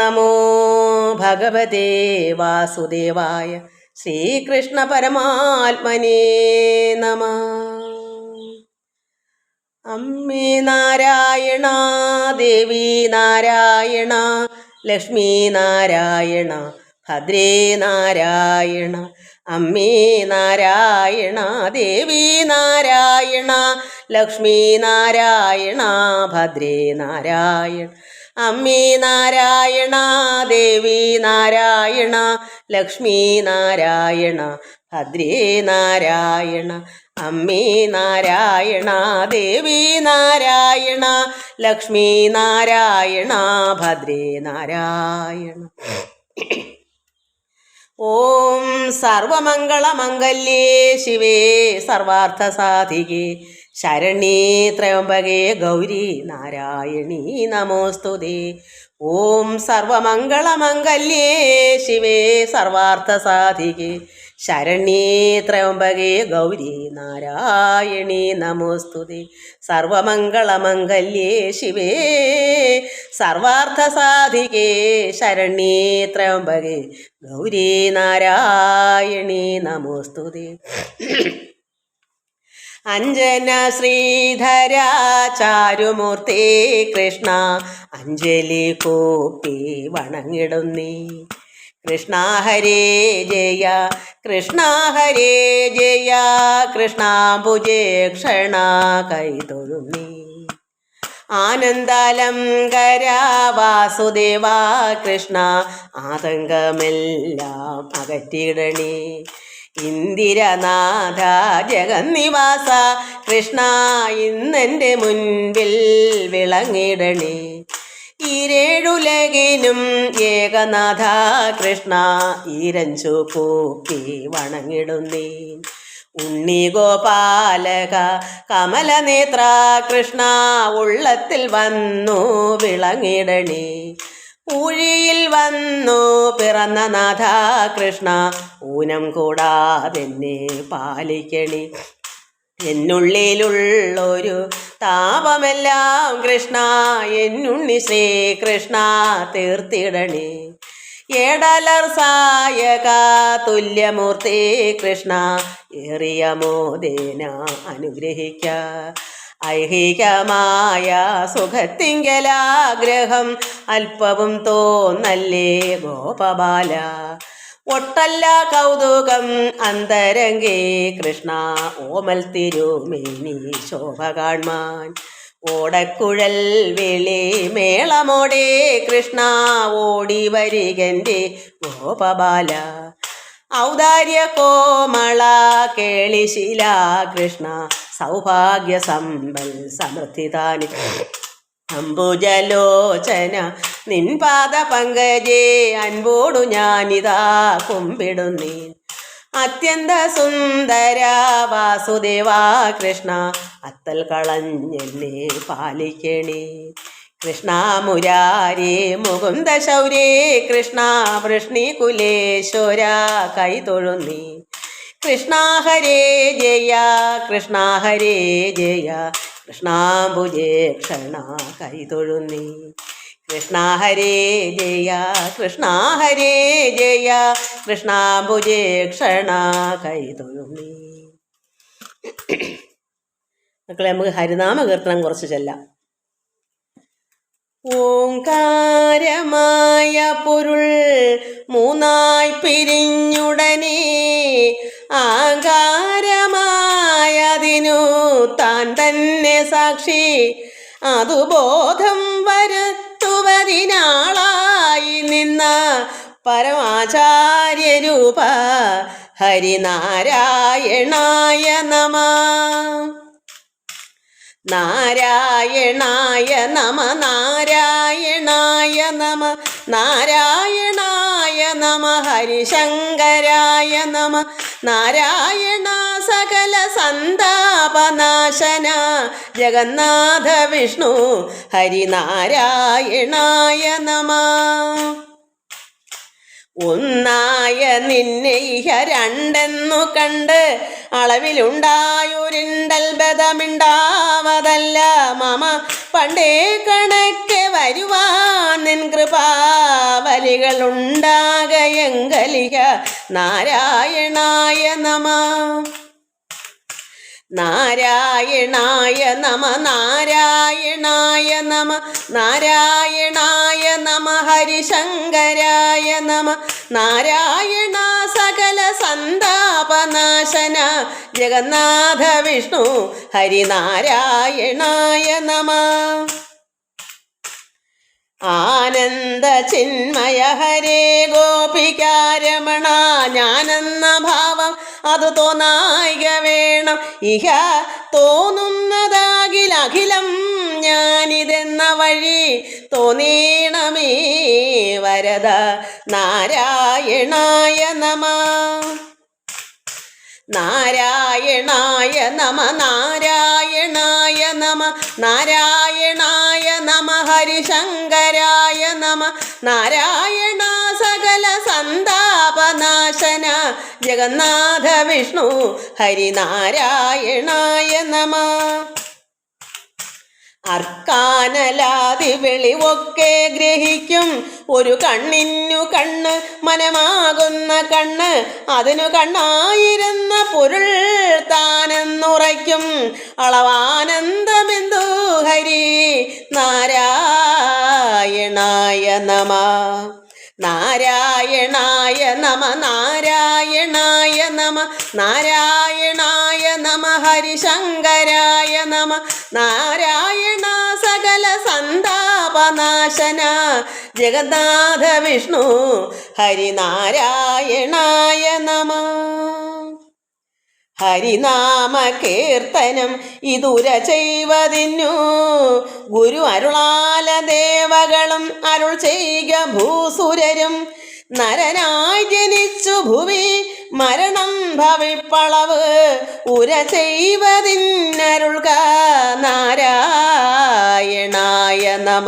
നമോ ഭഗവതേ വാസുദേവായ. ശ്രീകൃഷ്ണ പരമാത്മനേ നമഃ. അമ്മേ നാരായണ, ദേവി നാരായണ, ലക്ഷ്മി നാരായണ, ഭദ്രേ നാരായണ. അമ്മേ നാരായണ, ദേവി നാരായണ, ലക്ഷ്മി നാരായണ, ഭദ്രേ നാരായണ. അമ്മേ നാരായണ, ദേവി നാരായണ, ലക്ഷ്മി നാരായണ, ഭദ്രേ നാരായണ. അമ്മേ നാരായണ, ദേവി നാരായണ, ലക്ഷ്മി നാരായണ, ഭദ്രേ നാരായണ. ഓം സർവമംഗളമംഗല്യേ ശിവേ സർവാർത്ഥസാധികേ ശരണ്യേ ത്രയംബകേ ഗൗരി നാരായണീ നമോസ്തുതേ. ഓം സർവമംഗളമംഗല്യേ ശിവേ സർവാർത്ഥസാധികേ ശരണ്യേ ത്രയംബകേ ഗൗരി നാരായണീ നമോസ്തുതേ. സർവമംഗളമംഗല്യേ ശിവേ സർവാർത്ഥസാധികേ ശരണ്യേ ത്രയംബകേ ഗൗരി നാരായണീ നമോസ്തുതേ. അഞ്ജന ശ്രീധര ചാരുമൂർത്തി കൃഷ്ണ അഞ്ജലി കൂപ്പി വണങ്ങിടുന്നീ. കൃഷ്ണ ഹരേ ജയ, കൃഷ്ണ ഹരേ ജയ, കൃഷ്ണാംബുജേ ക്ഷണ കൈതൊഴുന്നീ. ആനന്ദാലംകര വാസുദേവ കൃഷ്ണ ആതങ്കമെല്ലാം അകറ്റിടണേ. ഇന്ദിരനാഥ ജഗന്നിവാസ കൃഷ്ണ ഇന്നെൻ്റെ മുൻപിൽ വിളങ്ങിടണേ. ഈരേഴുലകിനും ഏകനാഥ കൃഷ്ണ ഈരഞ്ചു കൂപ്പി വണങ്ങിടുന്നേ. ഉണ്ണി ഗോപാലക കമലനേത്ര കൃഷ്ണ ഉള്ളത്തിൽ വന്നു വിളങ്ങിടണേ. ഊഴിയിൽ വന്നു പിറന്ന നാഥ കൃഷ്ണ ഊനം കൂടാതെന്നെ പാലിക്കണി. എന്നുള്ളിലുള്ളൊരു താപമെല്ലാം കൃഷ്ണ എന്നുണ്ണി ശ്രീകൃഷ്ണ തീർത്തിടണേ. ഏടലർ സായക തുല്യമൂർത്തി കൃഷ്ണ ഏറിയ മോദേന അനുഗ്രഹിക്ക. ഐഹികമായ സുഖത്തിങ്കലാഗ്രഹം അല്പവും തോന്നല്ലേ ഗോപബാല. ഒട്ടല്ല കൗതുകം അന്തരംഗേ കൃഷ്ണ ഓമൽ തിരുമേനി ശോഭ കാൺമാൻ. ഓടക്കുഴൽ വിളി മേളമോടെ കൃഷ്ണ ഓടി വരികൻ്റെ ഗോപബാല. ഔദാര്യ കോമള കേളിശില കൃഷ്ണ സൗഭാഗ്യ സമ്പൽ സമൃദ്ധിതാനി. അംബുജലോചന നിൻപാദ പങ്കജേ അൻപോടു ഞാനിതാ കുമ്പിടുന്നേ. അത്യന്ത സുന്ദര വാസുദേവ കൃഷ്ണ അത്തൽ കളഞ്ഞെന്നെ പാലിക്കണേ. കൃഷ്ണ മുരാരേ മുകുന്ദ ശൗരേ കൃഷ്ണ വൃഷ്ണികുലേശ്വര കൈതൊഴുന്നീ. കൃഷ്ണ ഹരേ ജയ, കൃഷ്ണ ഹരേ ജയ, കൃഷ്ണാംബുജേ ക്ഷണ കൈതൊഴുന്നീ. കൃഷ്ണ ഹരേ ജയ, കൃഷ്ണ ഹരേ ജയ, കൃഷ്ണാംബുജേ ക്ഷണ കൈതൊഴുന്നീ. മക്കളെ, നമുക്ക് ഹരിനാമ കീർത്തനം കുറച്ച് ചെല്ലാം. ഓംകാരമായ പൊരുൾ മൂന്നായി പിരിഞ്ഞുടനെ ആകാരമായതിനു താൻ തന്നെ സാക്ഷി. അതു ബോധം വരുത്തുവതിനാളായി നിന്ന പരമാചാര്യരൂപ ഹരിനാരായണായ നമഃ. നാരായണായ നമ, നാരായണായ നമ, നാരായണായ നമ, ഹരിശങ്കരായ നമ. നാരായണ സകല സന്താപനാശന ജഗന്നാഥ വിഷ്ണു ഹരിനാരായണായ നമ. ഒന്നായ നിന്നെ ഇഹ രണ്ടെന്നു കണ്ട് അളവിലുണ്ടായൊരിണ്ടൽ ബദമിണ്ടാവതല്ല മമ. പണ്ടേ കണക്കെ വരുവാൻ നിൻ കൃപാ കലികളുണ്ടാകയെങ്കലിക നാരായണായ നമ. നാരായണായ നമ നാരായണായ നമ നാരായണായ നമ ഹരിശങ്കരായ നമ. നാരായണ സകല സന്താപനാശന ജഗന്നാഥ വിഷ്ണു ഹരിനാരായണായ നമ. ആനന്ദ ചിന്മയ ഹരേ ഗോപികാരമണ ഞാനെന്ന ഭാവം അത് തോന്നായിക വേണം. ഇഹ തോന്നുന്നതാകിലഖിലം ഞാനിതെന്ന വഴി തോന്നീണമേ വരദ നാരായണായ നമ. നാരായണായ നമ നാരായണായ നമ നാരായണായ നമ ഹരിശങ്കരായ നമ. നാരായണ സകല സന്താപനാശന ജഗന്നാഥ വിഷ്ണു ഹരിനാരായണായ നമ. അർക്കാനലാതി വെളിവൊക്കെ ഗ്രഹിക്കും ഒരു കണ്ണിനു കണ്ണ് മനമാകുന്ന കണ്ണ് അതിനു കണ്ണായിരുന്ന പൊരുൾ താനെന്നുറയ്ക്കും അളവാനന്ദമെന്തു ഹരി നാരായണായ നമ. നാരായണായ നമ നാരായണായ നമ നാരായണായ നമ ഹരിശങ്കരായ നമ. നാരായണ സകല സന്താപനാശന ജഗന്നാഥ വിഷ്ണു ഹരിനാരായണായ നമ. ഹരിനാമ കീർത്തനം ഇതുര ചെയ്വതിന്നു ഗുരു അരുളാല ദേവകളും അരുൾ ചെയ്യുക ഭൂസുരരും. നരനായി ജനിച്ചു ഭുവി മരണം ഭവിപ്പളവ് ഉര ചെയ്വതിന്നരുൾക നാരായണായ നമ.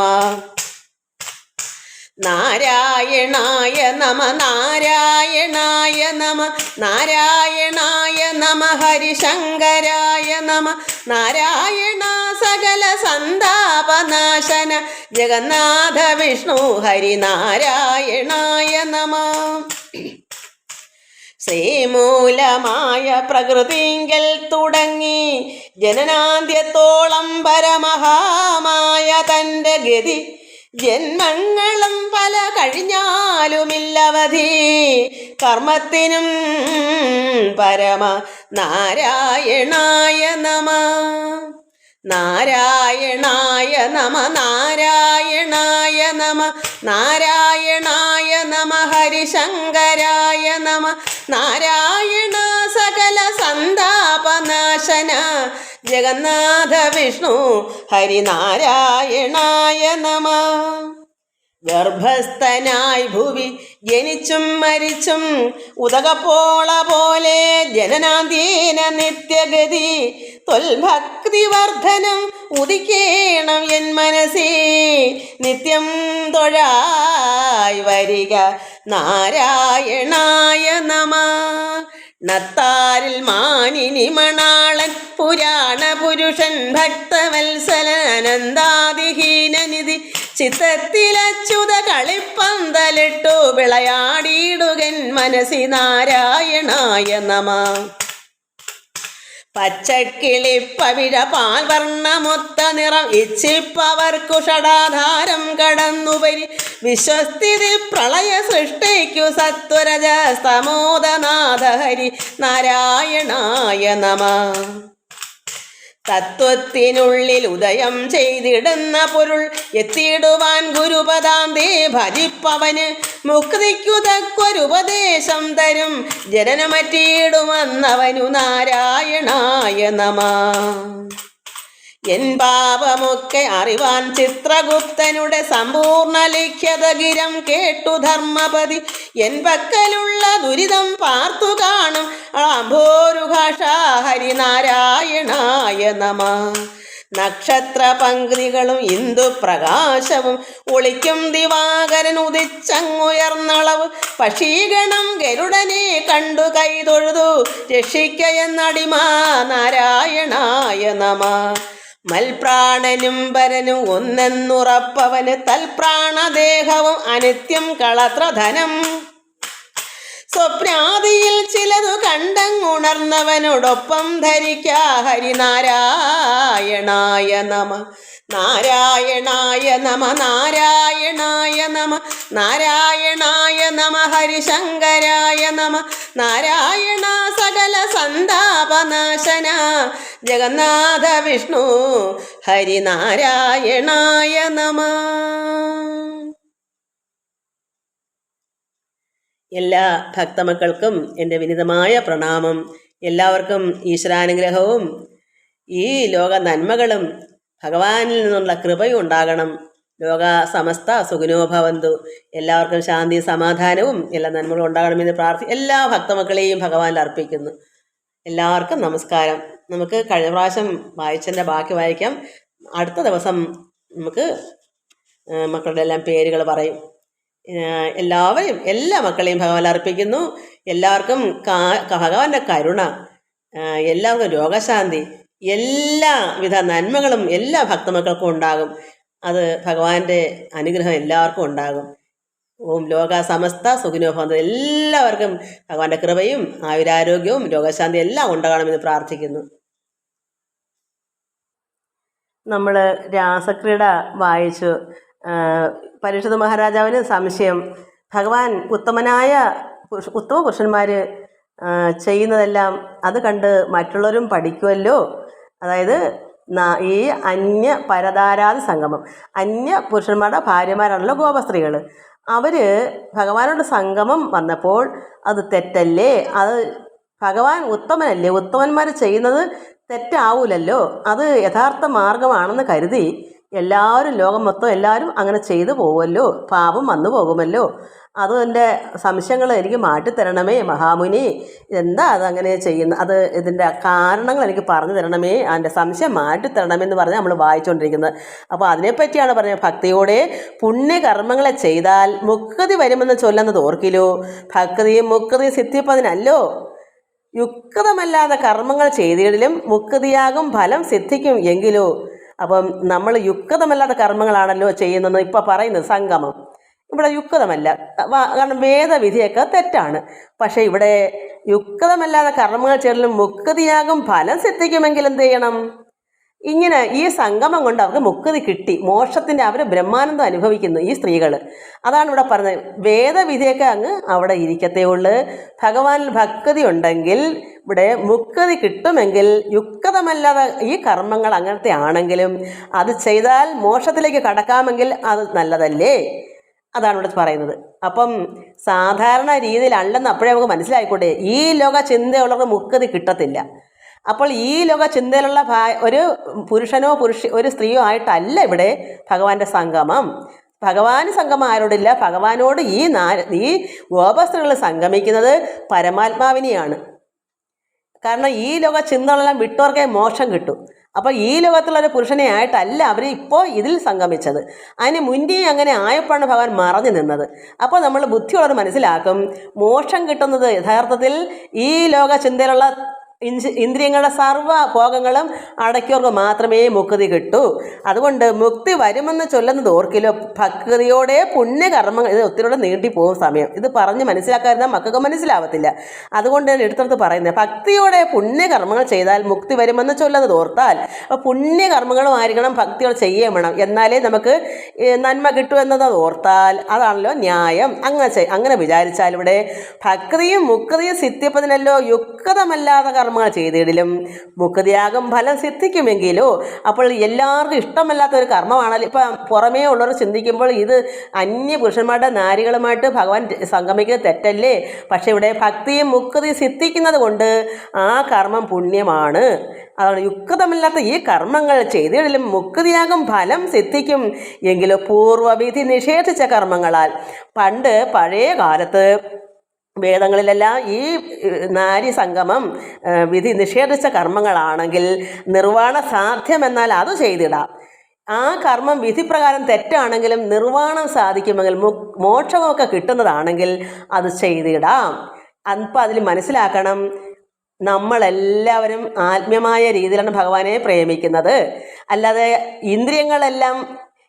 നാരായണായ നമ നാരായണായ നമ നാരായണായ നമ ഹരിശങ്കരായ നമ. നാരായണ സകല സന്താപനാശന ജഗന്നാഥ വിഷ്ണു ഹരിനാരായണായ നമ. ശ്രീമൂലമായ പ്രകൃതിങ്കൽ തുടങ്ങി ജനനാന്ത്യത്തോളം പരമഹാമായ തൻ്റെ ഗതി ജന്മങ്ങളും പല കഴിഞ്ഞാലുമില്ലവധി കർമ്മത്തിനും പരമ നാരായണായ നമ. നാരായണായ നമ നാരായണായ നമ നാരായണായ നമ ഹരിശങ്കരായ നമ. നാരായണ സകല സന്താപനാശന ജഗന്നാഥ വിഷ്ണു ഹരിനാരായണായ നമ. ഗർഭസ്ഥനായി ഭുവി ജനിച്ചും മരിച്ചും ഉദകപ്പോള പോലെ ജനനാന്ത്യേന നിത്യഗതി ത്വൽഭക്തിവർദ്ധനം ഉദിക്കേണം എൻ മനസ്സി നിത്യം തൊഴായി വരിക നാരായണായ നമ. നത്താരിൽ മാനിനി മണാളൻ പുരാണ പുരുഷൻ ഭക്തവത്സലൻ അനന്താതിഹീനനിധി ചിത്തത്തിലച്യുത കളിപ്പന്തലിട്ടു വിളയാടിയിടുകൻ മനസ്സി നാരായണായ നമ. പച്ചക്കിളിപ്പവിഴ പാൽവർണ്ണമൊത്ത നിറം ഇച്ഛിപ്പവർക്കു ഷടാധാരം കടന്നുപരി വിശ്വസ്ഥിതി പ്രളയ സൃഷ്ടിക്കു സത്വരജ സ്തമോദനാഥ ഹരി നാരായണായ നമ. തത്വത്തിനുള്ളിൽ ഉദയം ചെയ്തിടുന്ന പൊരുൾ എത്തിയിടുവാൻ ഗുരുപദാന്തേ ഭജിപ്പവന് മുക്തിക്കു തക്കൊരുപദേശം തരും ജനനമറ്റിയിടുമെന്നവനു നാരായണായ നമ. എൻ പാപമൊക്കെ അറിവാൻ ചിത്രഗുപ്തനുടെ സമ്പൂർണ്ണ ലിഖ്യത ഗിരം കേട്ടു ധർമ്മപതി എൻ പക്കലുള്ള ദുരിതം പാർത്തു കാണും അംഭോരുഭാഷ ഹരിനാരായണായ നമ. നക്ഷത്ര പങ്ക്തികളും ഇന്ദുപ്രകാശവും ഒളിക്കും ദിവാകരൻ ഉദിച്ചങ്ങുയർന്നളവ് പക്ഷീഗണം ഗരുഡനെ കണ്ടു കൈതൊഴുതു രക്ഷിക്കയെന്നടിമ നാരായണായ നമ. മൽപ്രാണനും പരനും ഒന്നെന്നുറപ്പവന് തൽപ്രാണദേഹവും അനിത്യം കളത്രധനം. സ്വപ്നാദിയിൽ ചിലതു കണ്ടങ്ങുണർന്നവനോടൊപ്പം ധരിക്കാ ഹരിനാരായണായ നമ. നാരായണായ നമ നാരായണായ നമ നാരായണായ നമ ഹരിശങ്കരായ നമ. നാരായണ സകല സന്താപനാശന ജഗന്നാഥ വിഷ്ണു ഹരിനാരായണായ നമ. എല്ലാ ഭക്തമക്കൾക്കും എൻ്റെ വിനീതമായ പ്രണാമം. എല്ലാവർക്കും ഈശ്വരാനുഗ്രഹവും ഈ ലോക നന്മകളും ഭഗവാനിൽ നിന്നുള്ള കൃപയും ഉണ്ടാകണം. ലോക സമസ്ത സുഖിനോ ഭവന്തു. എല്ലാവർക്കും ശാന്തി സമാധാനവും എല്ലാ നന്മകളും ഉണ്ടാകണമെന്ന് എല്ലാ ഭക്തമക്കളെയും ഭഗവാനിൽ അർപ്പിക്കുന്നു. എല്ലാവർക്കും നമസ്കാരം. നമുക്ക് കഴിഞ്ഞ പ്രാവശ്യം വായിച്ചതിൻ്റെ ബാക്കി വായിക്കാം. അടുത്ത ദിവസം നമുക്ക് മക്കളുടെ എല്ലാം പേരുകൾ പറയും. എല്ലാവരെയും എല്ലാ മക്കളെയും ഭഗവാൻ അർപ്പിക്കുന്നു. എല്ലാവർക്കും ഭഗവാന്റെ കരുണ, എല്ലാവർക്കും രോഗശാന്തി, എല്ലാവിധ നന്മകളും എല്ലാ ഭക്തമക്കൾക്കും ഉണ്ടാകും. അത് ഭഗവാന്റെ അനുഗ്രഹം എല്ലാവർക്കും ഉണ്ടാകും. ഓം ലോക സമസ്ത സുഖിനോ ഭവന്തു. എല്ലാവർക്കും ഭഗവാന്റെ കൃപയും ആയുരാരോഗ്യവും രോഗശാന്തി എല്ലാം ഉണ്ടാകണമെന്ന് പ്രാർത്ഥിക്കുന്നു. നമ്മൾ രാസക്രീഡ വായിച്ചു. പരീക്ഷിത മഹാരാജാവിന് സംശയം, ഭഗവാൻ ഉത്തമ പുരുഷന്മാർ ചെയ്യുന്നതെല്ലാം അത് കണ്ട് മറ്റുള്ളവരും പഠിക്കുമല്ലോ. അതായത് ഈ അന്യ പരതാരാതി സംഗമം, അന്യ പുരുഷന്മാരുടെ ഭാര്യമാരാണല്ലോ ഗോപസ്ത്രീകൾ. അവർ ഭഗവാനോട് സംഗമം വന്നപ്പോൾ അത് തെറ്റല്ലേ? അത് ഭഗവാൻ ഉത്തമനല്ലേ? ഉത്തമന്മാർ ചെയ്യുന്നത് തെറ്റാവൂലല്ലോ. അത് യഥാർത്ഥ മാർഗമാണെന്ന് കരുതി എല്ലാവരും, ലോകം മൊത്തം എല്ലാവരും അങ്ങനെ ചെയ്തു പോകുമല്ലോ, പാപം വന്നു പോകുമല്ലോ. അതിൻ്റെ സംശയങ്ങൾ എനിക്ക് മാറ്റിത്തരണമേ മഹാമുനി. എന്താ അതങ്ങനെ ചെയ്യുന്നത്? അത് ഇതിൻ്റെ കാരണങ്ങൾ എനിക്ക് പറഞ്ഞു തരണമേ, അതിൻ്റെ സംശയം മാറ്റിത്തരണമെന്ന് പറഞ്ഞ് നമ്മൾ വായിച്ചുകൊണ്ടിരിക്കുന്നത്. അപ്പോൾ അതിനെപ്പറ്റിയാണ് പറഞ്ഞത്. ഭക്തിയോടെ പുണ്യകർമ്മങ്ങളെ ചെയ്താൽ മുക്തി വരുമെന്ന് ചൊല്ലുന്നത് ഓർക്കിലോ. ഭക്തിയും മുക്തിയും സിദ്ധിപ്പതിനല്ലോ. യുക്തമല്ലാതെ കർമ്മങ്ങൾ ചെയ്തിടിലും മുക്തിയാകും ഫലം സിദ്ധിക്കും എങ്കിലോ. അപ്പം നമ്മൾ യുക്തമല്ലാത്ത കർമ്മങ്ങളാണല്ലോ ചെയ്യുന്നത്. ഇപ്പം പറയുന്നത് സംഗമം ഇവിടെ യുക്തമല്ല, കാരണം വേദവിധിയൊക്കെ തെറ്റാണ്. പക്ഷേ ഇവിടെ യുക്തമല്ലാത്ത കർമ്മങ്ങൾ ചെയ്യലും മുക്തിയാകും ഫലം സിദ്ധിക്കുമെങ്കിൽ എന്ത് ചെയ്യണം? ഇങ്ങനെ ഈ സംഗമം കൊണ്ട് അവർക്ക് മുക്തി കിട്ടി, മോക്ഷത്തിൻ്റെ അവർ ബ്രഹ്മാനന്ദം അനുഭവിക്കുന്നു ഈ സ്ത്രീകൾ. അതാണ് ഇവിടെ പറഞ്ഞത്. വേദവിധിയൊക്കെ അങ്ങ് അവിടെ ഇരിക്കത്തേ ഉള്ളൂ. ഭഗവാനിൽ ഭക്തി ഉണ്ടെങ്കിൽ ഇവിടെ മുക്തി കിട്ടുമെങ്കിൽ, യുക്തമല്ലാതെ ഈ കർമ്മങ്ങൾ അങ്ങനത്തെ ആണെങ്കിലും അത് ചെയ്താൽ മോക്ഷത്തിലേക്ക് കടക്കാമെങ്കിൽ അത് നല്ലതല്ലേ? അതാണ് ഇവിടെ പറയുന്നത്. അപ്പം സാധാരണ രീതിയിലല്ലെന്ന് അപ്പോഴേ നമുക്ക് മനസ്സിലായിക്കോട്ടെ. ഈ ലോക ചിന്തയുള്ളവർക്ക് മുക്തി കിട്ടത്തില്ല. അപ്പോൾ ഈ ലോക ചിന്തയിലുള്ള ഒരു പുരുഷനോ ഒരു സ്ത്രീയോ ആയിട്ടല്ല ഇവിടെ ഭഗവാന്റെ സംഗമം. ഭഗവാന് സംഗമം ആരോടില്ല, ഭഗവാനോട് ഈ ഗോപസ്ത്രീകൾ സംഗമിക്കുന്നത് പരമാത്മാവിനെയാണ്. കാരണം ഈ ലോക ചിന്തകളെല്ലാം വിട്ടവർക്കേ മോക്ഷം കിട്ടും. അപ്പോൾ ഈ ലോകത്തുള്ളൊരു പുരുഷനെ ആയിട്ടല്ല അവർ ഇപ്പോൾ ഇതിൽ സംഗമിച്ചത്. അതിന് മുന്നേ അങ്ങനെ ആയപ്പോഴാണ് ഭഗവാൻ മറഞ്ഞു നിന്നത്. അപ്പോൾ നമ്മൾ ബുദ്ധിയുള്ളവർ മനസ്സിലാക്കും, മോക്ഷം കിട്ടുന്നത് യഥാർത്ഥത്തിൽ ഈ ലോക ചിന്തയിലുള്ള ഇന്ദ്രിയങ്ങളുടെ സർവ്വ ഭോഗങ്ങളും അടയ്ക്കവർക്ക് മാത്രമേ മുക്തി കിട്ടൂ. അതുകൊണ്ട് മുക്തി വരുമെന്ന് ചൊല്ലുന്നത് ഓർക്കിലോ. ഭക്തിയോടെ പുണ്യകർമ്മങ്ങൾ, ഇത് ഒത്തിരിയോടെ നീട്ടിപ്പോകും സമയം. ഇത് പറഞ്ഞ് മനസ്സിലാക്കാതിരുന്നാൽ മക്കൾക്ക് മനസ്സിലാവത്തില്ല. അതുകൊണ്ട് എടുത്തെടുത്ത് പറയുന്നത്, ഭക്തിയോടെ പുണ്യകർമ്മങ്ങൾ ചെയ്താൽ മുക്തി വരുമെന്ന് ചൊല്ലുന്നത് ഓർത്താൽ, അപ്പോൾ പുണ്യകർമ്മങ്ങളും ആയിരിക്കണം, ഭക്തിയോടെ ചെയ്യുകയും വേണം. എന്നാലേ നമുക്ക് നന്മ കിട്ടുമെന്നത് ഓർത്താൽ അതാണല്ലോ ന്യായം. അങ്ങനെ വിചാരിച്ചാൽ ഇവിടെ ഭക്തിയും മുക്തിയും സിദ്ധിപ്പതിനല്ലോ യുക്തമല്ലാതെ കർമ്മങ്ങൾ ചെയ്തിടിലും മുക്തിയാകും ഫലം സിദ്ധിക്കുമെങ്കിലോ. അപ്പോൾ എല്ലാവർക്കും ഇഷ്ടമല്ലാത്ത ഒരു കർമ്മമാണല്ലോ. ഇപ്പം പുറമേ ഉള്ളവർ ചിന്തിക്കുമ്പോൾ ഇത് അന്യ പുരുഷന്മാരുടെ നാരികളുമായിട്ട് ഭഗവാൻ സംഗമിക്കുന്നത് തെറ്റല്ലേ? പക്ഷേ ഇവിടെ ഭക്തിയും മുക്തിയും സിദ്ധിക്കുന്നത് കൊണ്ട് ആ കർമ്മം പുണ്യമാണ്. അതാണ് യുക്തമല്ലാത്ത ഈ കർമ്മങ്ങൾ ചെയ്തിടിലും മുക്തിയാകും ഫലം സിദ്ധിക്കും എങ്കിലോ പൂർവ്വവിധി നിഷേധിച്ച കർമ്മങ്ങളാൽ. പഴയ കാലത്ത് വേദങ്ങളിലെല്ലാം ഈ നാരി സംഗമം വിധി നിഷേധിച്ച കർമ്മങ്ങളാണെങ്കിൽ നിർവ്വാണ സാധ്യമെന്നാൽ അത് ചെയ്തിടാം. ആ കർമ്മം വിധിപ്രകാരം തെറ്റാണെങ്കിലും നിർവ്വാണം സാധിക്കുമെങ്കിൽ മോക്ഷമൊക്കെ കിട്ടുന്നതാണെങ്കിൽ അത് ചെയ്തിടാം. അപ്പം അതിൽ മനസ്സിലാക്കണം, നമ്മളെല്ലാവരും ആത്മീയമായ രീതിയിലാണ് ഭഗവാനെ പ്രേമിക്കുന്നത്. അല്ലാതെ ഇന്ദ്രിയങ്ങളെല്ലാം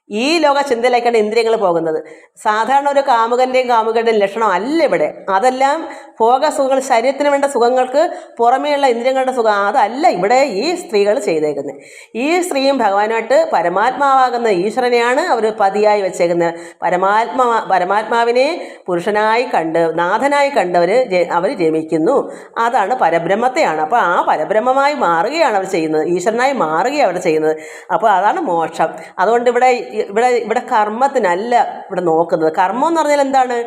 ഈ ലോക ചിന്തയിലേക്കാണ് ഇന്ദ്രിയങ്ങൾ പോകുന്നത്. സാധാരണ ഒരു കാമുകൻ്റെയും കാമുകരുടെയും ലക്ഷണം അല്ല ഇവിടെ. അതെല്ലാം ഭോഗസുഖങ്ങൾ, ശരീരത്തിന് വേണ്ട സുഖങ്ങൾക്ക് പുറമേയുള്ള ഇന്ദ്രിയങ്ങളുടെ സുഖം അതല്ല ഇവിടെ ഈ സ്ത്രീകൾ ചെയ്തേക്കുന്നത്. ഈ സ്ത്രീയും ഭഗവാനായിട്ട് പരമാത്മാവാകുന്ന ഈശ്വരനെയാണ് അവർ പതിയായി വെച്ചേക്കുന്നത്. പരമാത്മാവിനെ പുരുഷനായി കണ്ട് നാഥനായി കണ്ടവർ അവർ രമിക്കുന്നു. അതാണ് പരബ്രഹ്മത്തെയാണ്. അപ്പോൾ ആ പരബ്രഹ്മമായി മാറുകയാണ് അവർ ചെയ്യുന്നത്, ഈശ്വരനായി മാറുകയാണ് അവർ ചെയ്യുന്നത്. അപ്പോൾ അതാണ് മോക്ഷം. അതുകൊണ്ട് ഇവിടെ കർമ്മത്തിനല്ല ഇവിടെ നോക്കുന്നത്. കർമ്മം എന്ന് പറഞ്ഞാൽ എന്താണ്?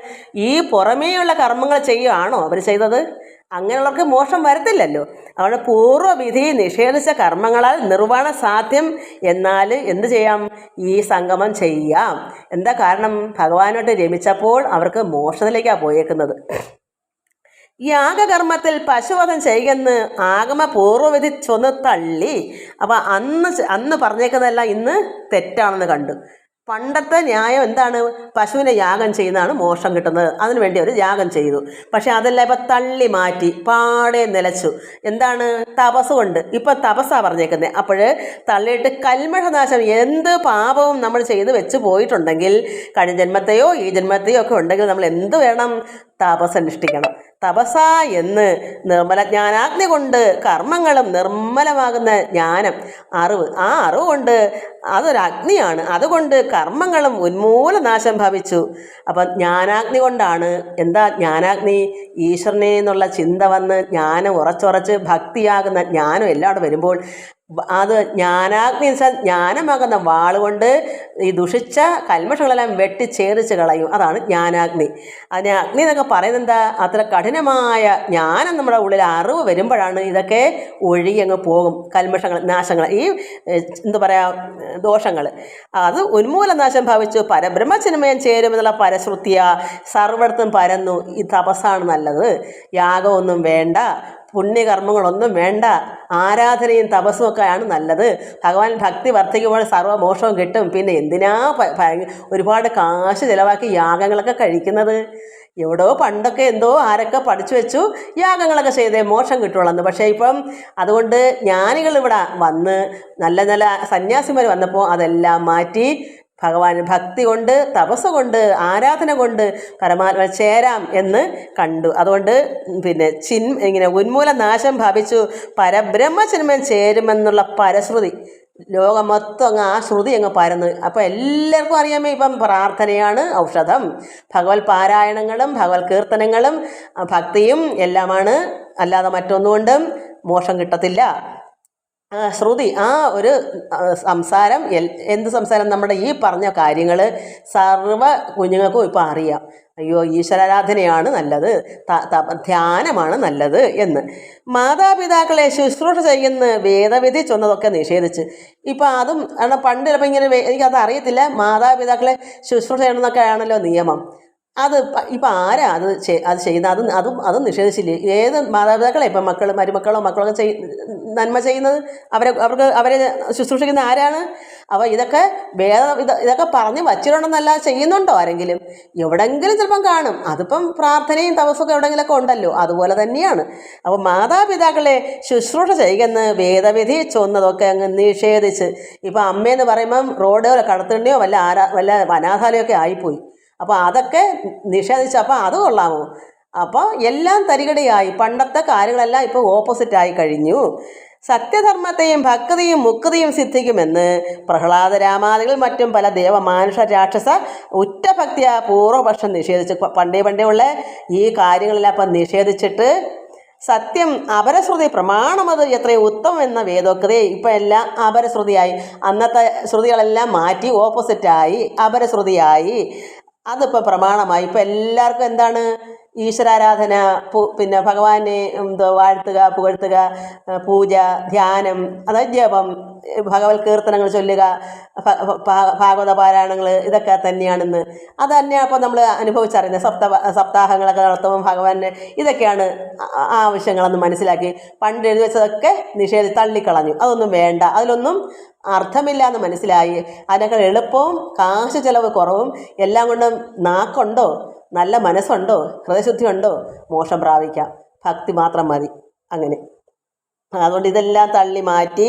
ഈ പുറമേയുള്ള കർമ്മങ്ങൾ ചെയ്യുകയാണോ അവർ ചെയ്തത്? അങ്ങനെയുള്ളവർക്ക് മോക്ഷം വരത്തില്ലല്ലോ. അവിടെ പൂർവ്വവിധി നിഷേധിച്ച കർമ്മങ്ങളാൽ നിർവ്വാണം സാധ്യം. എന്നാൽ എന്ത് ചെയ്യാം? ഈ സംഗമം ചെയ്യാം. എന്താ കാരണം? ഭഗവാനോട്ട് രമിച്ചപ്പോൾ അവർക്ക് മോക്ഷത്തിലേക്കാണ് പോയേക്കുന്നത്. യാഗകർമ്മത്തിൽ പശുവധം ചെയ്യുമെന്ന് ആഗമ പൂർവ്വവിധി ചൊന്ന് തള്ളി. അപ്പം അന്ന് പറഞ്ഞേക്കുന്നതെല്ലാം ഇന്ന് തെറ്റാണെന്ന് കണ്ടു. പണ്ടത്തെ ന്യായം എന്താണ്? പശുവിനെ യാഗം ചെയ്യുന്നതാണ് മോക്ഷം കിട്ടുന്നത്, അതിനു വേണ്ടി അവർ യാഗം ചെയ്തു. പക്ഷെ അതെല്ലാം ഇപ്പം തള്ളി മാറ്റി പാടെ നിലച്ചു. എന്താണ്? തപസ് കൊണ്ട്. ഇപ്പം തപസ്സാണ് പറഞ്ഞേക്കുന്നത്. അപ്പോൾ തള്ളിയിട്ട് കൽമഷനാശം, എന്ത് പാപവും നമ്മൾ ചെയ്ത് വെച്ച് പോയിട്ടുണ്ടെങ്കിൽ, കഴിഞ്ഞ ജന്മത്തെയോ ഈ ജന്മത്തെയോ ഒക്കെ ഉണ്ടെങ്കിൽ നമ്മൾ എന്ത് വേണം? തപസ് അനുഷ്ഠിക്കണം. തപസ എന്ന് നിർമ്മല ജ്ഞാനാഗ്നി കൊണ്ട് കർമ്മങ്ങളും നിർമ്മലമാകുന്ന ജ്ഞാനം, അറിവ്, ആ അറിവ് കൊണ്ട് അതൊരഗ്നിയാണ്. അതുകൊണ്ട് കർമ്മങ്ങളും ഉന്മൂലനാശം ഭവിച്ചു. അപ്പം ജ്ഞാനാഗ്നി കൊണ്ടാണ്. എന്താ ജ്ഞാനാഗ്നി? ഈശ്വരനെ എന്നുള്ള ചിന്ത വന്ന് ജ്ഞാനം ഉറച്ചുറച്ച് ഭക്തിയാകുന്ന ജ്ഞാനം എല്ലാവരും വരുമ്പോൾ അത് ജ്ഞാനാഗ്നി വെച്ചാൽ ജ്ഞാനമാകുന്ന വാളുകൊണ്ട് ഈ ദുഷിച്ച കൽമഷങ്ങളെല്ലാം വെട്ടിച്ചേറിച്ച് കളയും. അതാണ് ജ്ഞാനാഗ്നി. അതിന് അഗ്നി എന്നൊക്കെ പറയുന്നത് എന്താ? അത്ര കഠിനമായ ജ്ഞാനം നമ്മുടെ ഉള്ളിൽ അറിവ് വരുമ്പോഴാണ് ഇതൊക്കെ ഒഴുകി അങ്ങ് പോകും. കൽമഷങ്ങൾ, നാശങ്ങൾ, ഈ എന്താ പറയുക, ദോഷങ്ങൾ. അത് ഉന്മൂലനാശം ഭവിച്ചു. പരബ്രഹ്മചിന്മയം ചേരുമെന്നുള്ള പരശ്രുതിയ സർവ്വടത്തും പരന്നു. ഈ തപസ്സാണ് നല്ലത്, യാഗമൊന്നും വേണ്ട, പുണ്യകർമ്മങ്ങളൊന്നും വേണ്ട, ആരാധനയും തപസ്സും ഒക്കെയാണ് നല്ലത്. ഭഗവാൻ ഭക്തി വർദ്ധിക്കുമ്പോൾ സർവ്വമോക്ഷവും കിട്ടും. പിന്നെ എന്തിനാ ഒരുപാട് കാശ് ചിലവാക്കി യാഗങ്ങളൊക്കെ കഴിക്കുന്നത്? എവിടോ പണ്ടൊക്കെ എന്തോ ആരൊക്കെ പഠിച്ചു വെച്ചു യാഗങ്ങളൊക്കെ ചെയ്തേ മോക്ഷം കിട്ടുള്ളൂ. പക്ഷേ ഇപ്പം അതുകൊണ്ട് ജ്ഞാനികൾ ഇവിടെ വന്ന് നല്ല നല്ല സന്യാസിമാർ വന്നപ്പോൾ അതെല്ലാം മാറ്റി ഭഗവാൻ ഭക്തി കൊണ്ട്, തപസ് കൊണ്ട്, ആരാധന കൊണ്ട് പരമാത്മ ചേരാം എന്ന് കണ്ടു. അതുകൊണ്ട് പിന്നെ ഇങ്ങനെ ഉന്മൂലനാശം ഭാവിച്ചു പരബ്രഹ്മചിന്മയം ചേരുമെന്നുള്ള പരശ്രുതി ലോകം മൊത്തം അങ്ങ് ആ ശ്രുതി അങ്ങ് പരന്ന്. അപ്പോൾ എല്ലാവർക്കും അറിയാമേ ഇപ്പം പ്രാർത്ഥനയാണ് ഔഷധം, ഭഗവത് പാരായണങ്ങളും ഭഗവത് കീർത്തനങ്ങളും ഭക്തിയും എല്ലാമാണ്. അല്ലാതെ മറ്റൊന്നുകൊണ്ടും മോക്ഷം കിട്ടത്തില്ല. ശ്രുതി, ആ ഒരു സംസാരം, എന്ത് സംസാരം? നമ്മുടെ ഈ പറഞ്ഞ കാര്യങ്ങൾ സർവ്വ കുഞ്ഞുങ്ങൾക്കും ഇപ്പം അറിയാം. അയ്യോ, ഈശ്വരാരാധനയാണ് നല്ലത്, ധ്യാനമാണ് നല്ലത് എന്ന്. മാതാപിതാക്കളെ ശുശ്രൂഷ ചെയ്യുന്ന വേദവിധി ചൊന്നതൊക്കെ നിഷേധിച്ച് ഇപ്പം അതും പണ്ട് ചിലപ്പോൾ ഇങ്ങനെ എനിക്കത് അറിയത്തില്ല, മാതാപിതാക്കളെ ശുശ്രൂഷ ചെയ്യണമെന്നൊക്കെ ആണല്ലോ നിയമം. അത് ഇപ്പം ആരാ അത് ചെയ്യുന്നത്? അതും നിഷേധിച്ചില്ലേ? ഏത് മാതാപിതാക്കളെ ഇപ്പം മരുമക്കളോ മക്കളൊക്കെ നന്മ ചെയ്യുന്നത്? അവരെ ശുശ്രൂഷിക്കുന്ന ആരാണ്? അപ്പോൾ ഇതൊക്കെ പറഞ്ഞ് വച്ചിട്ടുണ്ടെന്നല്ല, ചെയ്യുന്നുണ്ടോ ആരെങ്കിലും? എവിടെങ്കിലും ചിലപ്പം കാണും. അതിപ്പം പ്രാർത്ഥനയും തപസ്സൊക്കെ എവിടെയെങ്കിലുമൊക്കെ ഉണ്ടല്ലോ, അതുപോലെ തന്നെയാണ്. അപ്പോൾ മാതാപിതാക്കളെ ശുശ്രൂഷ ചെയ്യുന്ന വേദവിധി ചൊന്നതൊക്കെ അങ്ങ് നിഷേധിച്ച്, ഇപ്പം അമ്മയെന്ന് പറയുമ്പം റോഡോ കടത്തിണ്ടിയോ വല്ല അനാഥാലയമൊക്കെ ആയിപ്പോയി. അപ്പോൾ അതൊക്കെ നിഷേധിച്ച് അപ്പോൾ അത് കൊള്ളാമോ? അപ്പോൾ എല്ലാം തരികടയായി. പണ്ടത്തെ കാര്യങ്ങളെല്ലാം ഇപ്പോൾ ഓപ്പോസിറ്റായി കഴിഞ്ഞു. സത്യധർമ്മത്തെയും ഭക്തിയും മുക്തിയും സിദ്ധിക്കുമെന്ന് പ്രഹ്ലാദരാമാദികൾ മറ്റും പല ദേവമാനുഷ രാക്ഷസ ഉറ്റഭക്തിയ പൂർവപക്ഷം നിഷേധിച്ച് പണ്ടേ ഉള്ള ഈ കാര്യങ്ങളെല്ലാം അപ്പം നിഷേധിച്ചിട്ട് സത്യം അപരശ്രുതി പ്രമാണമത് എത്രയോ ഉത്തമം എന്ന വേദോക്തയെ ഇപ്പം എല്ലാം അപരശ്രുതിയായി. അന്നത്തെ ശ്രുതികളെല്ലാം മാറ്റി ഓപ്പോസിറ്റായി അപരശ്രുതിയായി. അതിപ്പോൾ പ്രമാണമായി. ഇപ്പം എല്ലാവർക്കും എന്താണ്? ഈശ്വരാരാധന, പിന്നെ ഭഗവാനെ വാഴ്ത്തുക, പുകഴ്ത്തുക, പൂജ, ധ്യാനം, അതായത് ജപം, ഭഗവത് കീർത്തനങ്ങൾ ചൊല്ലുക, ഭാഗവത പാരായണങ്ങൾ, ഇതൊക്കെ തന്നെയാണെന്ന് അത് തന്നെയാണ് അപ്പോൾ നമ്മൾ അനുഭവിച്ചറിയുന്നത്. സപ്താഹങ്ങളൊക്കെ നടത്തുമ്പോൾ ഭഗവാനെ ഇതൊക്കെയാണ് ആവശ്യങ്ങളെന്ന് മനസ്സിലാക്കി പണ്ട് എഴുതി വെച്ചതൊക്കെ തള്ളിക്കളഞ്ഞു. അതൊന്നും വേണ്ട, അതിലൊന്നും അർത്ഥമില്ല എന്ന് മനസ്സിലായി. അതിനേക്കാൾ എളുപ്പവും കാശ് ചിലവ് കുറവും എല്ലാം കൊണ്ടും നാക്കുണ്ടോ, നല്ല മനസ്സുണ്ടോ, ഹൃദയശുദ്ധി ഉണ്ടോ, മോക്ഷം പ്രാപിക്കാം. ഭക്തി മാത്രം മതി. അങ്ങനെ അതുകൊണ്ട് ഇതെല്ലാം തള്ളി മാറ്റി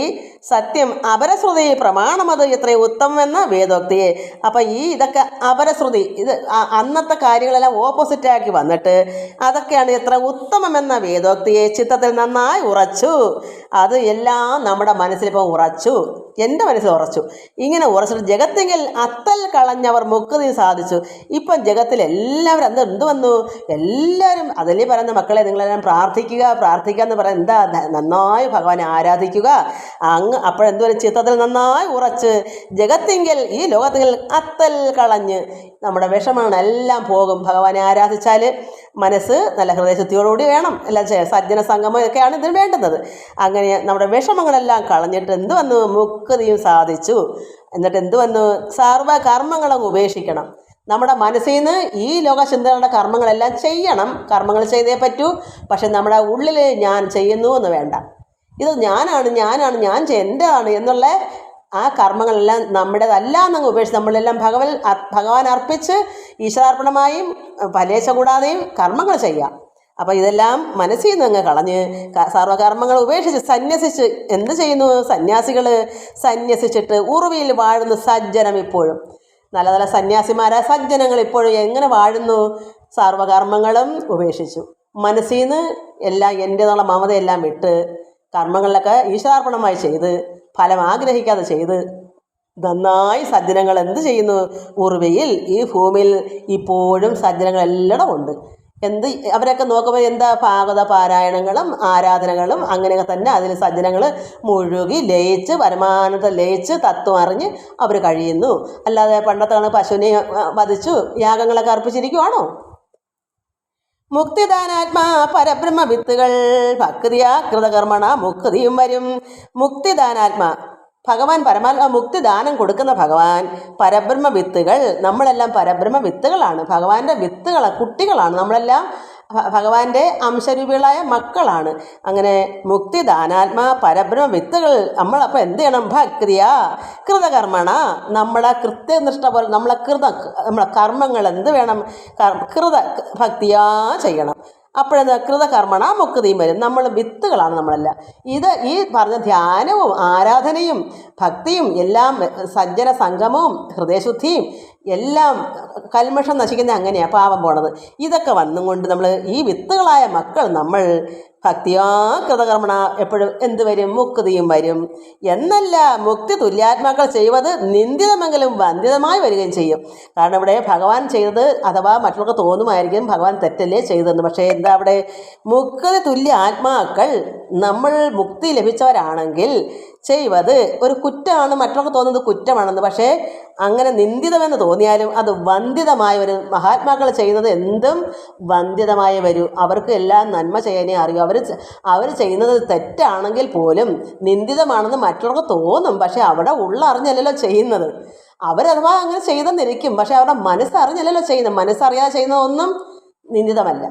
സത്യം അപരശ്രുതി പ്രമാണമത് എത്രയും ഉത്തമമെന്ന വേദോക്തിയെ. അപ്പം ഇതൊക്കെ അപരശ്രുതി, ഇത് അന്നത്തെ കാര്യങ്ങളെല്ലാം ഓപ്പോസിറ്റാക്കി വന്നിട്ട് അതൊക്കെയാണ് എത്ര ഉത്തമമെന്ന വേദോക്തിയെ ചിത്തത്തിൽ നന്നായി ഉറച്ചു. അത് എല്ലാം നമ്മുടെ മനസ്സിലിപ്പോൾ ഉറച്ചു, എൻ്റെ മനസ്സിൽ ഉറച്ചു. ഇങ്ങനെ ഉറച്ചിട്ട് ജഗത്തെങ്കിൽ അത്തൽ കളഞ്ഞവർ മുക്തി സാധിച്ചു. ഇപ്പം ജഗത്തിൽ എല്ലാവരും എന്ത് വന്നു, എല്ലാവരും അതിലേ പറയുന്ന മക്കളെ നിങ്ങളെല്ലാം പ്രാർത്ഥിക്കുക എന്ന് പറയാൻ എന്താ, നന്നായി ഭഗവാനെ ആരാധിക്കുക. അപ്പോഴെന്തുവരെ ചിത്തത്തിൽ നന്നായി ഉറച്ച് ജഗത്തിങ്കൽ ഈ ലോകത്തിങ്കൽ അത്തൽ കളഞ്ഞ് നമ്മുടെ വിഷമങ്ങൾ എല്ലാം പോകും. ഭഗവാനെ ആരാധിച്ചാൽ മനസ്സ് നല്ല ഹൃദയശുദ്ധിയോടുകൂടി വേണം. എല്ലാം സജ്ജന സംഗമം ഒക്കെയാണ് ഇതിന് വേണ്ടുന്നത്. അങ്ങനെ നമ്മുടെ വിഷമങ്ങളെല്ലാം കളഞ്ഞിട്ട് എന്ത് വന്നു, മുക്തിയും സാധിച്ചു. എന്നിട്ട് എന്ത് വന്നു, സർവ്വകർമ്മങ്ങളും ഉപേക്ഷിക്കണം. നമ്മുടെ മനസ്സിൽ നിന്ന് ഈ ലോകചിന്തകളുടെ കർമ്മങ്ങളെല്ലാം ചെയ്യണം, കർമ്മങ്ങൾ ചെയ്തേ പറ്റൂ. പക്ഷെ നമ്മുടെ ഉള്ളിൽ ഞാൻ ചെയ്യുന്നു എന്ന് വേണ്ട. ഇത് ഞാനാണ് എൻ്റെതാണ് എന്നുള്ള ആ കർമ്മങ്ങളെല്ലാം നമ്മുടേതല്ല എന്നങ്ങ് ഉപേക്ഷിച്ച് നമ്മളെല്ലാം ഭഗവാൻ അർപ്പിച്ച് ഈശ്വരാർപ്പണമായും ഫലേച്ഛ കൂടാതെയും കർമ്മങ്ങൾ ചെയ്യാം. അപ്പോൾ ഇതെല്ലാം മനസ്സിൽ നിന്ന് അങ്ങ് കളഞ്ഞ് സർവ്വകർമ്മങ്ങൾ ഉപേക്ഷിച്ച് സന്യസിച്ച് എന്ത് ചെയ്യുന്നു, സന്യസിച്ചിട്ട് ഉറുവിയിൽ വാഴുന്ന സജ്ജനം ഇപ്പോഴും നല്ല നല്ല സന്യാസിമാരായ സജ്ജനങ്ങൾ ഇപ്പോഴും എങ്ങനെ വാഴുന്നു, സർവ്വകർമ്മങ്ങളും ഉപേക്ഷിച്ചു. മനസ്സിൽ നിന്ന് എല്ലാം എൻ്റെന്നുള്ള മമതയെല്ലാം വിട്ട് കർമ്മങ്ങളിലൊക്കെ ഈശ്വരാർപ്പണമായി ചെയ്ത് ഫലം ആഗ്രഹിക്കാതെ ചെയ്ത് നന്നായി സജ്ജനങ്ങൾ എന്ത് ചെയ്യുന്നു, ഉറുവയിൽ ഈ ഭൂമിയിൽ ഇപ്പോഴും സജ്ജനങ്ങൾ എല്ലാം ഉണ്ട്. അവരൊക്കെ നോക്കുമ്പോൾ എന്താ, ഭാഗവത പാരായണങ്ങളും ആരാധനകളും അങ്ങനെയൊക്കെ തന്നെ അതിൽ സജ്ജനങ്ങൾ മുഴുകി ലയിച്ച് പരമാനന്ദ ലയിച്ച് തത്വം അറിഞ്ഞ് അവർ കഴിയുന്നു. അല്ലാതെ പണ്ടത്തെ പശുവിനെ വധിച്ചു യാഗങ്ങളൊക്കെ അർപ്പിച്ചിരിക്കുവാണോ? മുക്തിദാനാത്മാ പരബ്രഹ്മ വിത്തുകൾ ഭക്തിയാ കൃതകർമ്മണ മുക്തിയും വരും. മുക്തിദാനാത്മാ ഭഗവാൻ പരമാത്മാ മുക്തിദാനം കൊടുക്കുന്ന ഭഗവാൻ പരബ്രഹ്മ വിത്തുകൾ, നമ്മളെല്ലാം പരബ്രഹ്മ വിത്തുകളാണ്, ഭഗവാന്റെ വിത്തുകളാണ്, കുട്ടികളാണ് നമ്മളെല്ലാം, ഭഗവാന്റെ അംശരൂപികളായ മക്കളാണ്. അങ്ങനെ മുക്തിദാനാത്മാ പരബ്രഹ്മ വിത്തുകൾ നമ്മളപ്പോൾ എന്ത് ചെയ്യണം, ഭക്തിയാ കൃതകർമ്മണ നമ്മളെ കൃത്യനിഷ്ഠ പോലെ നമ്മളെ കർമ്മങ്ങൾ എന്ത് വേണം, ഭക്തിയാ ചെയ്യണം. അപ്പോഴെന്താ, കൃതകർമ്മണ മുക്തിയും വരും. നമ്മൾ വിത്തുകളാണ് നമ്മളെല്ലാം. ഈ പറഞ്ഞ ധ്യാനവും ആരാധനയും ഭക്തിയും എല്ലാം സജ്ജന സംഗമവും ഹൃദയശുദ്ധിയും എല്ലാം കൽമഷം നശിക്കുന്ന അങ്ങനെയാണ് പാപം പോണത്. ഇതൊക്കെ വന്നും കൊണ്ട് നമ്മൾ ഈ വിത്തുകളായ മക്കൾ നമ്മൾ ഭക്തിയാ കൃതകർമ്മണ എപ്പോഴും എന്ത് വരും, മുക്തിയും വരും. എന്നല്ല മുക്തി തുല്യാത്മാക്കൾ ചെയ്യുന്നത് നിന്ദിതമെങ്കിലും വന്ദിതമായി വരികയും ചെയ്യും. കാരണം ഇവിടെ ഭഗവാൻ ചെയ്തത് അഥവാ മറ്റുള്ളവർക്ക് തോന്നുമായിരിക്കും ഭഗവാൻ തെറ്റല്ലേ ചെയ്തതെന്ന്. പക്ഷേ എന്താ അവിടെ, മുക്തി തുല്യ ആത്മാക്കൾ നമ്മൾ മുക്തി ലഭിച്ചവരാണെങ്കിൽ ചെയ്യുന്നത് ഒരു കുറ്റമാണ്, മറ്റുള്ളവർക്ക് തോന്നുന്നത് കുറ്റമാണെന്ന്. പക്ഷേ അങ്ങനെ നിന്ദിതമെന്ന് തോന്നിയാലും അത് വന്ദിതമായി വരും. മഹാത്മാക്കൾ ചെയ്യുന്നത് എന്തും വന്ദിതമായി വരൂ. അവർക്ക് എല്ലാം നന്മ ചെയ്യാനേ അറിയൂ. അവർ ചെയ്യുന്നത് തെറ്റാണെങ്കിൽ പോലും നിന്ദിതമാണെന്ന് മറ്റുള്ളവർക്ക് തോന്നും. പക്ഷേ അവിടെ ഉള്ളറിഞ്ഞല്ലല്ലോ ചെയ്യുന്നത്. അവരഥവാ അങ്ങനെ ചെയ്തെന്നിരിക്കും, പക്ഷേ അവരുടെ മനസ്സറിഞ്ഞല്ലല്ലോ ചെയ്യുന്നത്. മനസ്സറിയാതെ ചെയ്യുന്നതൊന്നും നിന്ദിതമല്ല.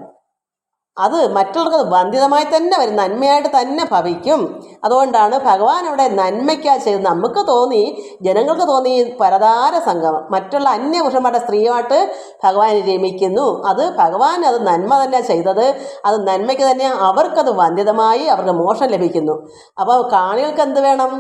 അത് മറ്റുള്ളവർക്ക് വന്ദിതമായി തന്നെ വരും, നന്മയായിട്ട് തന്നെ ഭവിക്കും. അതുകൊണ്ടാണ് ഭഗവാൻ അവിടെ നന്മയ്ക്കാ ചെയ്ത്. നമുക്ക് തോന്നി, ജനങ്ങൾക്ക് തോന്നി പരതാര സംഗമം, മറ്റുള്ള അന്യപുരുഷന്മാരുടെ സ്ത്രീയുമായിട്ട് ഭഗവാൻ രമിക്കുന്നു. അത് ഭഗവാൻ അത് നന്മ തന്നെ ചെയ്തത്, അത് നന്മയ്ക്ക് തന്നെ അവർക്കത് വന്ദിതമായി അവർക്ക് മോക്ഷം ലഭിക്കുന്നു. അപ്പോൾ കാണികൾക്ക് എന്ത് വേണം,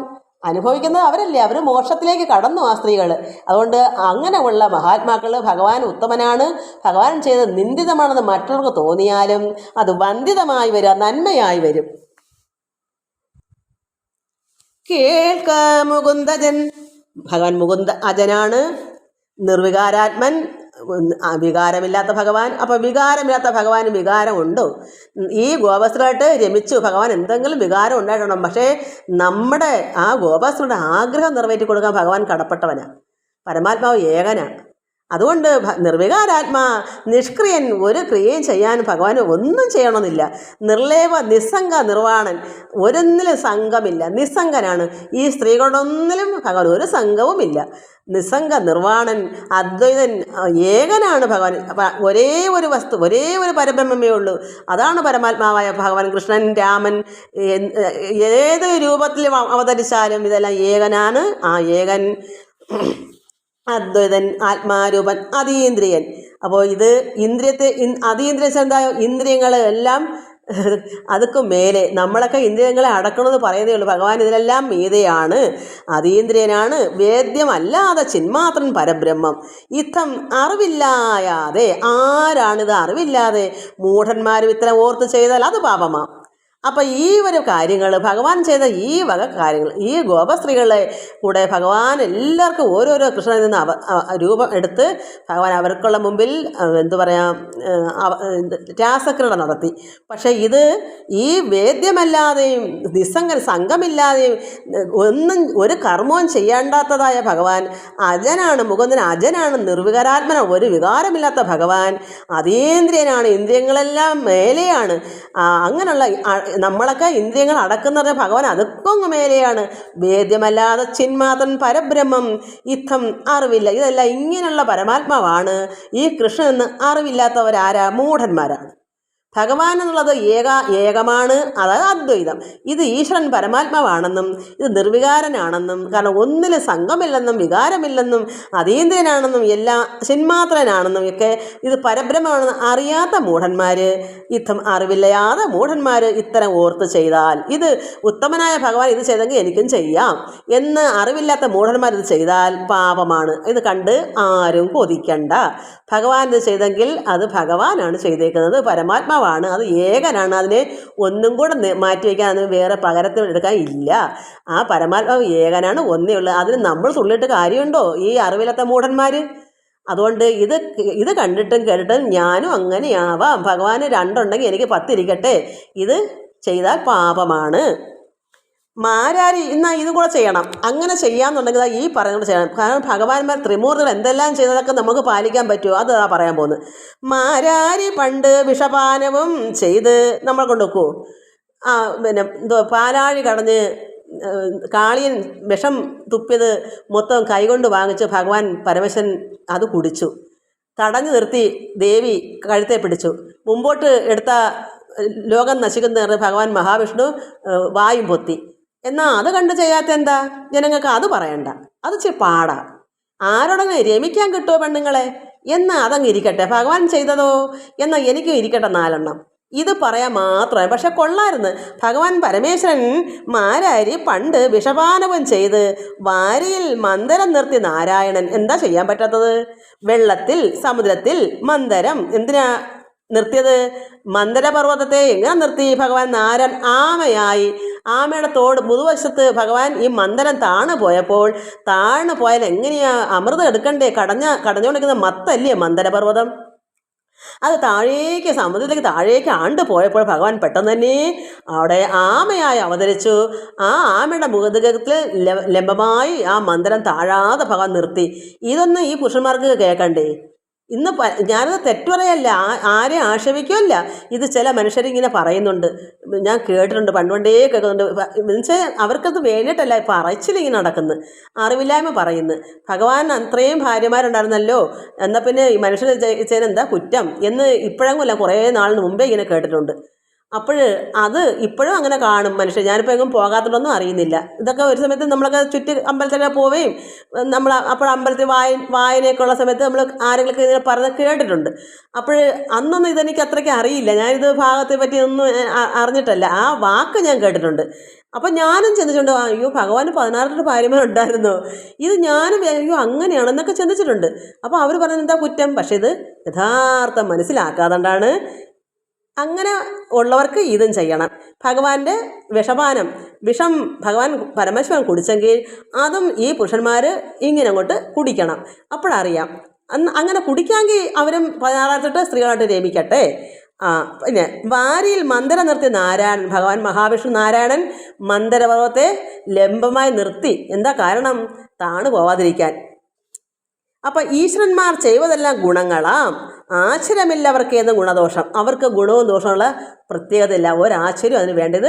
അനുഭവിക്കുന്നത് അവരല്ലേ, അവർ മോക്ഷത്തിലേക്ക് കടന്നു ആ സ്ത്രീകൾ. അതുകൊണ്ട് അങ്ങനെയുള്ള മഹാത്മാക്കൾ ഭഗവാൻ ഉത്തമനാണ്, ഭഗവാൻ ചെയ്ത് നിന്ദിതമാണെന്ന് മറ്റുള്ളവർക്ക് തോന്നിയാലും അത് വന്ദിതമായി വരിക, നന്മയായി വരും. കേൾക്ക മുകുന്ദജൻ, ഭഗവാൻ മുകുന്ദ അജനാണ്, നിർവികാരാത്മൻ, വികാരമില്ലാത്ത ഭഗവാൻ. അപ്പോൾ വികാരമില്ലാത്ത ഭഗവാന് വികാരമുണ്ടോ? ഈ ഗോപസ്ത്രമായിട്ട് രമിച്ചു ഭഗവാൻ എന്തെങ്കിലും വികാരം ഉണ്ടായിട്ടുണ്ടാകും. പക്ഷേ നമ്മുടെ ആ ഗോപസ്ത്രയുടെ ആഗ്രഹം നിറവേറ്റി കൊടുക്കാൻ ഭഗവാൻ കടപ്പെട്ടവനാണ്. പരമാത്മാവ് ഏകനാണ്. അതുകൊണ്ട് നിർവികാരാത്മാ നിഷ്ക്രിയൻ, ഒരു ക്രിയയും ചെയ്യാൻ ഭഗവാന് ഒന്നും ചെയ്യണമെന്നില്ല. നിർലേപ നിസ്സംഗ നിർവാണൻ, ഒരൊന്നിലും സംഘമില്ല, നിസ്സംഗനാണ്. ഈ സ്ത്രീകളൊന്നിലും ഭഗവാൻ ഒരു സംഘവുമില്ല. നിസ്സംഗ നിർവാണൻ, അദ്വൈതൻ, ഏകനാണ് ഭഗവാൻ. ഒരേ ഒരു വസ്തു, ഒരേ ഒരു പരബ്രഹ്മമേ ഉള്ളൂ. അതാണ് പരമാത്മാവായ ഭഗവാൻ. കൃഷ്ണൻ, രാമൻ ഏത് രൂപത്തിൽ അവതരിച്ചാലും ഇതെല്ലാം ഏകനാണ്. ആ ഏകൻ അദ്വൈതൻ, ആത്മാരൂപൻ, അതീന്ദ്രിയൻ. അപ്പോൾ ഇത് ഇന്ദ്രിയത്തെ അതീന്ദ്രിയ എന്താ, ഇന്ദ്രിയങ്ങൾ എല്ലാം അതൊക്കെ മേലെ നമ്മളൊക്കെ ഇന്ദ്രിയങ്ങളെ അടക്കണമെന്ന് പറയുന്നേ ഉള്ളൂ. ഭഗവാൻ ഇതിലെല്ലാം മീതെയാണ്, അതീന്ദ്രിയനാണ്, വേദ്യമല്ലാതെ ചിന്മാത്രൻ പരബ്രഹ്മം. ഇത്തം അറിവില്ലാതെ ആരാണിത് അറിവില്ലാതെ മൂഢന്മാരും ഇത്തരം ഓർത്ത് ചെയ്താൽ അത് പാപമാ. അപ്പം ഈ ഒരു കാര്യങ്ങൾ ഭഗവാൻ ചെയ്ത ഈ വക കാര്യങ്ങൾ, ഈ ഗോപസ്ത്രീകളെ കൂടെ ഭഗവാൻ എല്ലാവർക്കും ഓരോരോ കൃഷ്ണനിൽ നിന്ന് രൂപം എടുത്ത് ഭഗവാൻ അവർക്കുള്ള മുമ്പിൽ എന്തു പറയാം രാസക്രീഡ നടത്തി. പക്ഷേ ഇത് ഈ വേദ്യമല്ലാതെയും സംഘമില്ലാതെയും ഒന്നും ഒരു കർമ്മവും ചെയ്യേണ്ടാത്തതായ ഭഗവാൻ അജനാണ്, മുകുന്ദൻ അജനാണ്, നിർവികാരാത്മന, ഒരു വികാരമില്ലാത്ത ഭഗവാൻ അതീന്ദ്രിയനാണ്, ഇന്ദ്രിയങ്ങളെല്ലാം മേലെയാണ്. അങ്ങനെയുള്ള നമ്മളൊക്കെ ഇന്ദ്രിയങ്ങൾ അടക്കുന്നത് ഭഗവാൻ അതൊക്കെ മേലെയാണ്. വേദ്യമല്ലാതെ ചിന്മാത്രൻ പരബ്രഹ്മം ഇത്തം അറിവില്ല. ഇതെല്ലാം ഇങ്ങനെയുള്ള പരമാത്മാവാണ്. ഈ കൃഷ്ണൻ അറിവില്ലാത്തവരാരാ? മൂഢന്മാരാണ്. ഭഗവാൻ എന്നുള്ളത് ഏകമാണ്, അതായത് അദ്വൈതം. ഇത് ഈശ്വരൻ പരമാത്മാവാണെന്നും ഇത് നിർവികാരനാണെന്നും, കാരണം ഒന്നിലും സംഘമില്ലെന്നും വികാരമില്ലെന്നും അതീന്ദ്രിയനാണെന്നും എല്ലാം ചിന്മാത്രനാണെന്നും ഒക്കെ ഇത് പരബ്രഹ്മമാണെന്ന് അറിയാത്ത മൂഢന്മാർ, ഇത്തം അറിവില്ലാതെ മൂഢന്മാർ ഇത്തരം ഓർത്ത് ചെയ്താൽ, ഇത് ഉത്തമനായ ഭഗവാൻ ഇത് ചെയ്തെങ്കിൽ എനിക്കും ചെയ്യാം എന്ന് അറിവില്ലാത്ത മൂഢന്മാർ ഇത് ചെയ്താൽ പാപമാണ്. ഇത് കണ്ട് ആരും കൊതിക്കണ്ട. ഭഗവാൻ ഇത് ചെയ്തെങ്കിൽ അത് ഭഗവാനാണ് ചെയ്തേക്കുന്നത്, പരമാത്മാവാണ്, അത് ഏകനാണ്. അതിനെ ഒന്നും കൂടെ മാറ്റി വയ്ക്കാൻ, അതിന് വേറെ പകരത്തിൽ എടുക്കാൻ ഇല്ല. ആ പരമാത്മാവ് ഏകനാണ്, ഒന്നേ ഉള്ളൂ. അതിന് നമ്മൾ തുള്ളിയിട്ട് കാര്യമുണ്ടോ ഈ അറിവില്ലാത്ത മൂഢന്മാർ? അതുകൊണ്ട് ഇത് കണ്ടിട്ടും കേട്ടിട്ടും ഞാനും അങ്ങനെയാവാം, ഭഗവാന് രണ്ടുണ്ടെങ്കിൽ എനിക്ക് 10 ഇരിക്കട്ടെ, ഇത് ചെയ്താൽ പാപമാണ്. മാരാരി എന്നാൽ ഇതും കൂടെ ചെയ്യണം. അങ്ങനെ ചെയ്യാമെന്നുണ്ടെങ്കിൽ ഈ പറയുന്നത് ചെയ്യണം. കാരണം ഭഗവാന്മാർ ത്രിമൂർത്തികൾ എന്തെല്ലാം ചെയ്തതൊക്കെ നമുക്ക് പാലിക്കാൻ പറ്റുമോ അതാ പറയാൻ പോകുന്നത്. മാരാരി പണ്ട് വിഷപാനവും ചെയ്ത് നമ്മൾ കൊണ്ടുവെക്കുമോ? പിന്നെ പാലാഴി കടഞ്ഞ് കാളിയൻ വിഷം തുപ്പിയത് മൊത്തം കൈകൊണ്ട് വാങ്ങിച്ച് ഭഗവാൻ പരമശൻ അത് കുടിച്ചു. തടഞ്ഞു നിർത്തി ദേവി കഴുത്തെ പിടിച്ചു. മുമ്പോട്ട് എടുത്ത ലോകം നശിക്കുന്ന ഭഗവാൻ മഹാവിഷ്ണു വായും പൊത്തി. എന്നാൽ അത് കണ്ട് ചെയ്യാത്ത എന്താ? ജനങ്ങൾക്ക് അത് പറയണ്ട, അത് ഇച്ചിരി പാടാ. ആരോടങ്ങ് രമിക്കാൻ കിട്ടുമോ പെണ്ണുങ്ങളെ? എന്നാൽ അതങ്ങ് ഇരിക്കട്ടെ. ഭഗവാൻ ചെയ്തതോ എന്നാൽ എനിക്കും ഇരിക്കട്ടെ 4 ഇത് പറയാൻ മാത്രമേ. പക്ഷെ കൊള്ളായിരുന്നു. ഭഗവാൻ പരമേശ്വരൻ മാരാരി പണ്ട് വിഷപാനവും ചെയ്ത് വാരിയിൽ മന്ദരം നിർത്തി നാരായണൻ. എന്താ ചെയ്യാൻ പറ്റാത്തത്? വെള്ളത്തിൽ സമുദ്രത്തിൽ മന്ദരം എന്തിനാ നിർത്തിയത്? മന്ദരപർവ്വതത്തെ എങ്ങനെ നിർത്തി ഭഗവാൻ? നാരൻ ആമയായി, ആമയുടെ തോട് മുതുവശത്ത് ഭഗവാൻ ഈ മന്ദരം താണു പോയാൽ എങ്ങനെയാ അമൃതം എടുക്കണ്ടേ? കടഞ്ഞുകൊണ്ടിരിക്കുന്ന മത്തല്ലേ മന്ദരപർവ്വതം. അത് താഴേക്ക് സമുദ്രത്തിലേക്ക് താഴേക്ക് ആണ്ട് പോയപ്പോൾ ഭഗവാൻ പെട്ടെന്ന് തന്നെ അവിടെ ആമയായി അവതരിച്ചു. ആ ആമയുടെ മുഖത്തിൽ ലംബമായി ആ മന്ദരം താഴാതെ ഭഗവാൻ നിർത്തി. ഇതൊന്നും ഈ പുരുഷന്മാർക്ക് കേൾക്കണ്ടേ? ഇന്ന് ഞാനത് തെറ്റുപറയല്ല, ആരെയും ആക്ഷേപിക്കുമല്ല. ഇത് ചില മനുഷ്യരിങ്ങനെ പറയുന്നുണ്ട്, ഞാൻ കേട്ടിട്ടുണ്ട്, പണ്ടുകൊണ്ടേ കേൾക്കുന്നുണ്ട്. എന്നുവെച്ചാൽ അവർക്കത് വേണ്ടിയിട്ടല്ല പറച്ചിലിങ്ങനെ നടക്കുന്നു, അറിവില്ലായ്മ പറയുന്നു. ഭഗവാൻ അത്രയും ഭാര്യമാരുണ്ടായിരുന്നല്ലോ, എന്നാൽ പിന്നെ ഈ മനുഷ്യർ ചെയ്തെന്താ കുറ്റം എന്ന് ഇപ്പോഴെങ്കില്ല കുറേ നാളിന് മുമ്പേ ഇങ്ങനെ കേട്ടിട്ടുണ്ട്. അപ്പോൾ അത് ഇപ്പോഴും അങ്ങനെ കാണും മനുഷ്യർ. ഞാനിപ്പോൾ എങ്ങും പോകാത്തതൊന്നും അറിയുന്നില്ല. ഇതൊക്കെ ഒരു സമയത്ത് നമ്മളൊക്കെ ചുറ്റി അമ്പലത്തിലൊക്കെ പോവുകയും നമ്മൾ അപ്പോൾ അമ്പലത്തിൽ വായനയൊക്കെ ഉള്ള സമയത്ത് നമ്മൾ ആരെങ്കിലുമൊക്കെ ഇതിനെ പറഞ്ഞ് കേട്ടിട്ടുണ്ട്. അപ്പോൾ അന്നൊന്നും ഇതെനിക്ക് അത്രയ്ക്ക് അറിയില്ല, ഞാനിത് ഭാഗത്തെ പറ്റി ഒന്നും അറിഞ്ഞിട്ടല്ല, ആ വാക്ക് ഞാൻ കേട്ടിട്ടുണ്ട്. അപ്പം ഞാനും ചിന്തിച്ചിട്ടുണ്ട്, അയ്യോ ഭഗവാന് 16 ഭാര്യമാരുണ്ടായിരുന്നോ, ഇത് ഞാനും അയ്യോ അങ്ങനെയാണെന്നൊക്കെ ചിന്തിച്ചിട്ടുണ്ട്. അപ്പോൾ അവർ പറഞ്ഞത് എന്താ കുറ്റം? പക്ഷേ ഇത് യഥാർത്ഥം മനസ്സിലാക്കാതുകൊണ്ടാണ്. അങ്ങനെ ഉള്ളവർക്ക് ഇതും ചെയ്യണം. ഭഗവാന്റെ വിഷം ഭഗവാൻ പരമേശ്വരൻ കുടിച്ചെങ്കിൽ അതും ഈ പുരുഷന്മാർ ഇങ്ങനെ അങ്ങോട്ട് കുടിക്കണം. അപ്പോഴറിയാം. അങ്ങനെ കുടിക്കാമെങ്കിൽ അവരും 16 സ്ത്രീകളായിട്ട് രമിക്കട്ടെ. പിന്നെ വാരിയിൽ മന്ദരം നിർത്തി നാരായണൻ, ഭഗവാൻ മഹാവിഷ്ണു നാരായണൻ മന്ദരപർവ്വത്തെ ലംബമായി നിർത്തി. എന്താ കാരണം? താണു പോവാതിരിക്കാൻ. അപ്പം ഈശ്വരന്മാർ ചെയ്വതെല്ലാം ഗുണങ്ങളാം, ആശ്ചര്യമില്ല അവർക്ക് ഏത് ഗുണദോഷം. അവർക്ക് ഗുണവും ദോഷമുള്ള പ്രത്യേകതയില്ല, ഒരാശ്ചര്യം അതിന് വേണ്ടത്.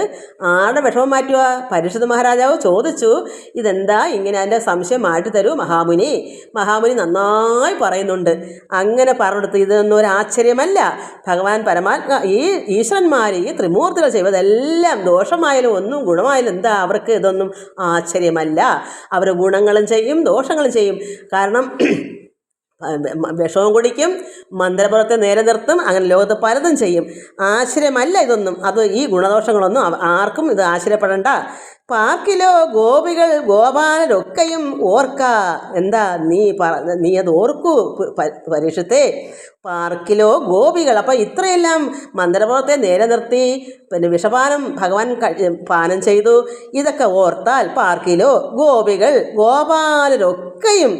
ആരുടെ വിഷമം മാറ്റുക? പരീക്ഷിത് മഹാരാജാവ് ചോദിച്ചു, ഇതെന്താ ഇങ്ങനെ? അതിൻ്റെ സംശയം മാറ്റി തരൂ മഹാമുനി. മഹാമുനി നന്നായി പറയുന്നുണ്ട്. അങ്ങനെ പറഞ്ഞെടുത്ത് ഇതൊന്നും ഒരു ആശ്ചര്യമല്ല. ഭഗവാൻ പരമാത്മ ഈ ഈശ്വരന്മാർ ഈ ത്രിമൂർത്തികൾ ചെയ്വതെല്ലാം ദോഷമായാലും ഒന്നും ഗുണമായാലും എന്താ അവർക്ക് ഇതൊന്നും ആശ്ചര്യമല്ല. അവർ ഗുണങ്ങളും ചെയ്യും ദോഷങ്ങളും ചെയ്യും. കാരണം വിഷവും കുടിക്കും, മന്ത്രപുറത്തെ നേരെ നിർത്തും, അങ്ങനെ ലോകത്ത് പലതും ചെയ്യും. ആശ്ചര്യമല്ല ഇതൊന്നും. അത് ഈ ഗുണദോഷങ്ങളൊന്നും ആർക്കും ഇത് ആശ്ചര്യപ്പെടേണ്ട. പാർക്കിലോ ഗോപികൾ ഗോപാലരൊക്കെയും ഓർക്ക. എന്താ നീ അത് ഓർക്കൂ പരീക്ഷത്തെ. പാർക്കിലോ ഗോപികൾ. അപ്പം ഇത്രയെല്ലാം മന്ത്രപുറത്തെ നേരെ നിർത്തി, പിന്നെ വിഷപാനം ഭഗവാൻ പാനം ചെയ്തു. ഇതൊക്കെ ഓർത്താൽ പാർക്കിലോ ഗോപികൾ ഗോപാലരൊക്കെയും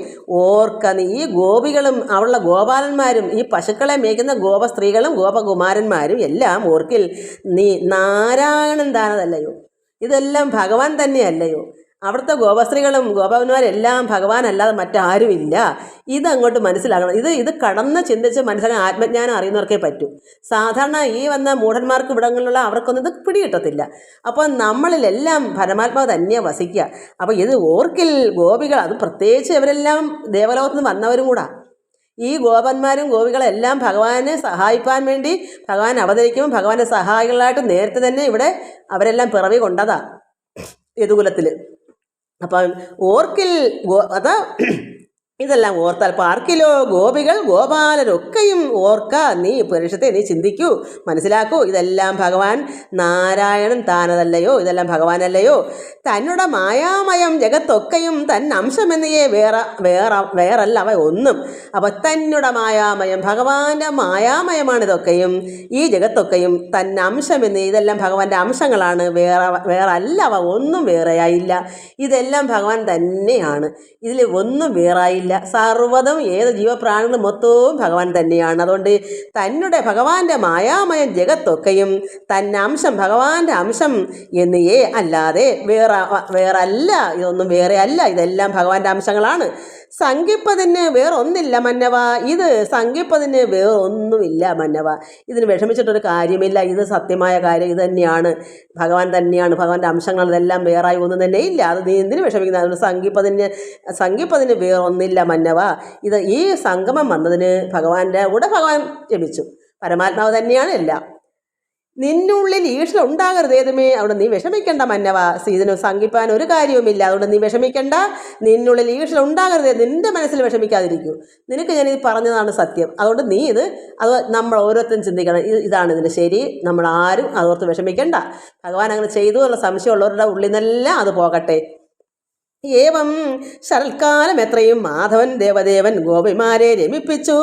ഓർക്ക. നീ ഈ ഗോപികളും അവളുടെ ഗോപാലന്മാരും ഈ പശുക്കളെ മേയ്ക്കുന്ന ഗോപസ്ത്രീകളും ഗോപകുമാരന്മാരും എല്ലാം ഓർക്കിൽ. നീ നാരായണൻ താനതല്ലയോ, ഇതെല്ലാം ഭഗവാൻ തന്നെയല്ലയോ. അവിടുത്തെ ഗോപസ്ത്രീകളും ഗോപന്മാരെല്ലാം ഭഗവാൻ അല്ലാതെ മറ്റാരുമില്ല. ഇതങ്ങോട്ട് മനസ്സിലാക്കണം. ഇത് കടന്ന് ചിന്തിച്ച് മനസ്സിലാക്കാൻ ആത്മജ്ഞാനം അറിയുന്നവർക്കേ പറ്റൂ. സാധാരണ ഈ വന്ന മൂഢന്മാർക്ക് ഇവിടങ്ങളിലുള്ള അവർക്കൊന്നും ഇത് പിടികിട്ടത്തില്ല. അപ്പോൾ നമ്മളിലെല്ലാം പരമാത്മാവ് തന്നെയാണ് വസിക്കുക. അപ്പോൾ ഇത് ഓർക്കിൽ ഗോപികൾ, അത് പ്രത്യേകിച്ച് ഇവരെല്ലാം ദേവലോകത്ത് നിന്ന് വന്നവരും കൂടാ. ഈ ഗോപന്മാരും ഗോപികളെല്ലാം ഭഗവാനെ സഹായിക്കാൻ വേണ്ടി ഭഗവാൻ അവതരിക്കുമ്പോൾ ഭഗവാന്റെ സഹായികളായിട്ട് നേരത്തെ തന്നെ ഇവിടെ അവരെല്ലാം പിറവി കൊണ്ടതാ യദുകുലത്തിൽ. അപ്പം ഓർക്കിൽ അതാ ഇതെല്ലാം ഓർത്താൽ പാർക്കിലോ ഗോപികൾ ഗോപാലരൊക്കെയും ഓർക്ക. നീ പരീക്ഷത്തെ നീ ചിന്തിക്കൂ, മനസ്സിലാക്കൂ. ഇതെല്ലാം ഭഗവാൻ നാരായണൻ താനതല്ലയോ, ഇതെല്ലാം ഭഗവാനല്ലയോ. തന്നുടെ മായാമയം ജഗത്തൊക്കെയും തന്നംശമെന്നേ വേറല്ല അവ ഒന്നും. അപ്പം തന്നുടെ മായാമയം, ഭഗവാന്റെ മായാമയമാണിതൊക്കെയും. ഈ ജഗത്തൊക്കെയും തന്നംശമെന്ന്, ഇതെല്ലാം ഭഗവാന്റെ അംശങ്ങളാണ്, വേറല്ല അവ ഒന്നും വേറെയായില്ല. ഇതെല്ലാം ഭഗവാൻ തന്നെയാണ്, ഇതിൽ ഒന്നും വേറായില്ല. സർവ്വതും ഏത് ജീവപ്രാണികളും മൊത്തവും ഭഗവാൻ തന്നെയാണ്. അതുകൊണ്ട് ഭഗവാന്റെ മായാമയം ജഗത്തൊക്കെയും തന്നംശം, ഭഗവാന്റെ അംശം എന്നേ അല്ലാതെ വേറല്ല. ഇതൊന്നും വേറെ അല്ല, ഇതെല്ലാം ഭഗവാന്റെ അംശങ്ങളാണ്. സംഗിപ്പതിന് വേറൊന്നില്ല മന്നവ. ഇത് സംഗിപ്പതിന് വേറൊന്നുമില്ല മന്നവ. ഇതിന് വിഷമിച്ചിട്ടൊരു കാര്യമില്ല. ഇത് സത്യമായ കാര്യം. ഇത് തന്നെയാണ്, ഭഗവാൻ തന്നെയാണ്. ഭഗവാന്റെ അംശങ്ങൾ ഇതെല്ലാം വേറായി ഒന്നും തന്നെ ഇല്ല. അത് നീ എന്തിനു വിഷമിക്കുന്നത്? അതുകൊണ്ട് സംഗിപ്പതിന് വേറൊന്നില്ല മന്നവ. ഇത് ഈ സംഗമം വന്നതിന് ഭഗവാന്റെ കൂടെ ഭഗവാൻ ജപിച്ചു. പരമാത്മാവ് തന്നെയാണ് എല്ലാം. നിന്നുള്ളിൽ ഈശ്വര ഉണ്ടാകരുത് ഏതുമേ. അവിടെ നീ വിഷമിക്കേണ്ട മന്നവ. ഇതിന് സംഗിപ്പാൻ ഒരു കാര്യവുമില്ല. അതുകൊണ്ട് നീ വിഷമിക്കേണ്ട. നിന്നുള്ളിൽ ഈശ്വര ഉണ്ടാകരുത്. നിന്റെ മനസ്സിൽ വിഷമിക്കാതിരിക്കൂ. നിനക്ക് ഞാൻ ഇത് പറഞ്ഞതാണ് സത്യം. അതുകൊണ്ട് നീ അത് നമ്മൾ ഓരോരുത്തരും ചിന്തിക്കണം. ഇതാണ് ഇതിന് ശരി. നമ്മൾ ആരും അതോർത്ത് വിഷമിക്കേണ്ട. ഭഗവാൻ അങ്ങനെ ചെയ്തു എന്നുള്ള സംശയമുള്ളവരുടെ ഉള്ളിൽ നിന്നെല്ലാം അത് പോകട്ടെ. ഏവം ശരൽക്കാലം എത്രയും മാധവൻ ദേവദേവൻ ഗോപിമാരെ രമിപ്പിച്ചു.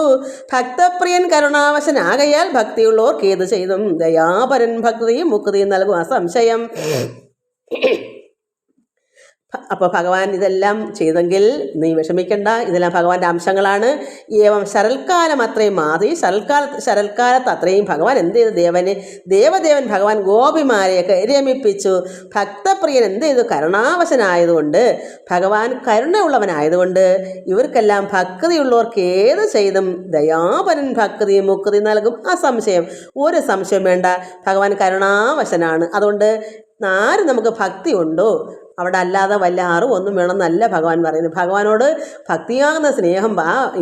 ഭക്തപ്രിയൻ കരുണാവശനാകയാൽ ഭക്തിയുള്ളവർക്ക് ഏത് ചെയ്തും ദയാപരൻ ഭക്തിയും മുക്തിയും നൽകും അസംശയം. അപ്പോൾ ഭഗവാൻ ഇതെല്ലാം ചെയ്തെങ്കിൽ നീ വിഷമിക്കണ്ട. ഇതെല്ലാം ഭഗവാന്റെ അംശങ്ങളാണ്. ഏവം ശരൽക്കാലം അത്രയും ശരൽക്കാലത്ത് അത്രയും ഭഗവാൻ എന്ത് ചെയ്തു? ദേവദേവൻ ഭഗവാൻ ഗോപിമാരെയൊക്കെ രമിപ്പിച്ചു. ഭക്തപ്രിയൻ എന്ത് ചെയ്തു? കരുണാവശനായതുകൊണ്ട്, ഭഗവാൻ കരുണയുള്ളവനായതുകൊണ്ട് ഇവർക്കെല്ലാം ഭക്തിയുള്ളവർക്ക് ഏത് ചെയ്തും ദയാപരൻ ഭക്തിയും മുക്തി നൽകും അസംശയം. ഒരു സംശയം വേണ്ട, ഭഗവാൻ കരുണാവശനാണ്. അതുകൊണ്ട് ആരും നമുക്ക് ഭക്തി ഉണ്ടോ അവിടെ അല്ലാതെ വല്ല ആറും ഒന്നും വേണമെന്നല്ല ഭഗവാൻ പറയുന്നത്. ഭഗവാനോട് ഭക്തിയാകുന്ന സ്നേഹം,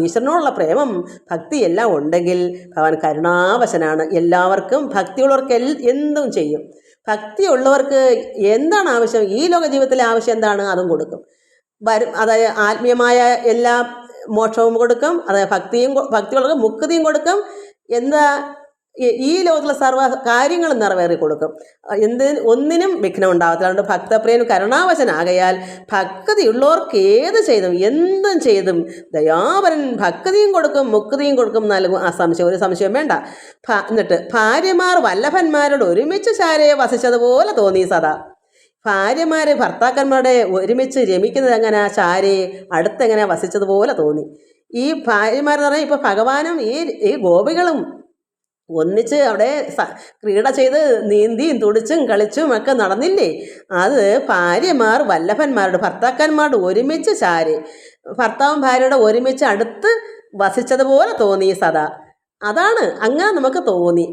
ഈശ്വരനോടുള്ള പ്രേമം, ഭക്തി എല്ലാം ഉണ്ടെങ്കിൽ ഭഗവാൻ കരുണാവശനാണ്. എല്ലാവർക്കും ഭക്തിയുള്ളവർക്ക് എന്തും ചെയ്യും. ഭക്തിയുള്ളവർക്ക് എന്താണ് ആവശ്യം, ഈ ലോക ജീവിതത്തിലെ ആവശ്യം എന്താണ് അതും കൊടുക്കും. അതായത് ആത്മീയമായ എല്ലാ മോക്ഷവും കൊടുക്കും. അതായത് ഭക്തിയുള്ളവർക്ക് മുക്തിയും കൊടുക്കും. എന്താ ഈ ലോകത്തിലെ സർവ്വ കാര്യങ്ങളും നിറവേറി കൊടുക്കും. ഒന്നിനും വിഘ്നം ഉണ്ടാകത്തില്ല. അതുകൊണ്ട് ഭക്തപ്രിയൻ കരുണാവശനാകയാൽ ഭക്തിയുള്ളവർക്ക് ഏത് ചെയ്തും എന്തും ചെയ്തും ദയാപരൻ ഭക്തിയും കൊടുക്കും മുക്തിയും കൊടുക്കും നൽകും അസംശയം. ഒരു സംശയം വേണ്ട. എന്നിട്ട് ഭാര്യമാർ വല്ലഭന്മാരോട് ഒരുമിച്ച് ശാരയെ വസിച്ചതുപോലെ തോന്നി സദാ. ഭാര്യമാർ ഭർത്താക്കന്മാരുടെ ഒരുമിച്ച് രമിക്കുന്നത് എങ്ങനെ, ശാരയെ അടുത്തെങ്ങനെ വസിച്ചതുപോലെ തോന്നി. ഈ ഭാര്യമാരെന്ന് പറഞ്ഞാൽ ഇപ്പോൾ ഭഗവാനും ഈ ഗോപികളും ഒന്നിച്ച് അവിടെ ക്രീഡ ചെയ്ത് നീന്തിയും തുടിച്ചും കളിച്ചും ഒക്കെ നടന്നില്ലേ. അത് ഭാര്യമാർ വല്ലഭന്മാരുടെ ഭർത്താക്കന്മാരുടെ ഒരുമിച്ച് ഭർത്താവും ഭാര്യയുടെ ഒരുമിച്ച് അടുത്ത് വസിച്ചതുപോലെ തോന്നി സദാ. അതാണ് അങ്ങനെ നമുക്ക് തോന്നി.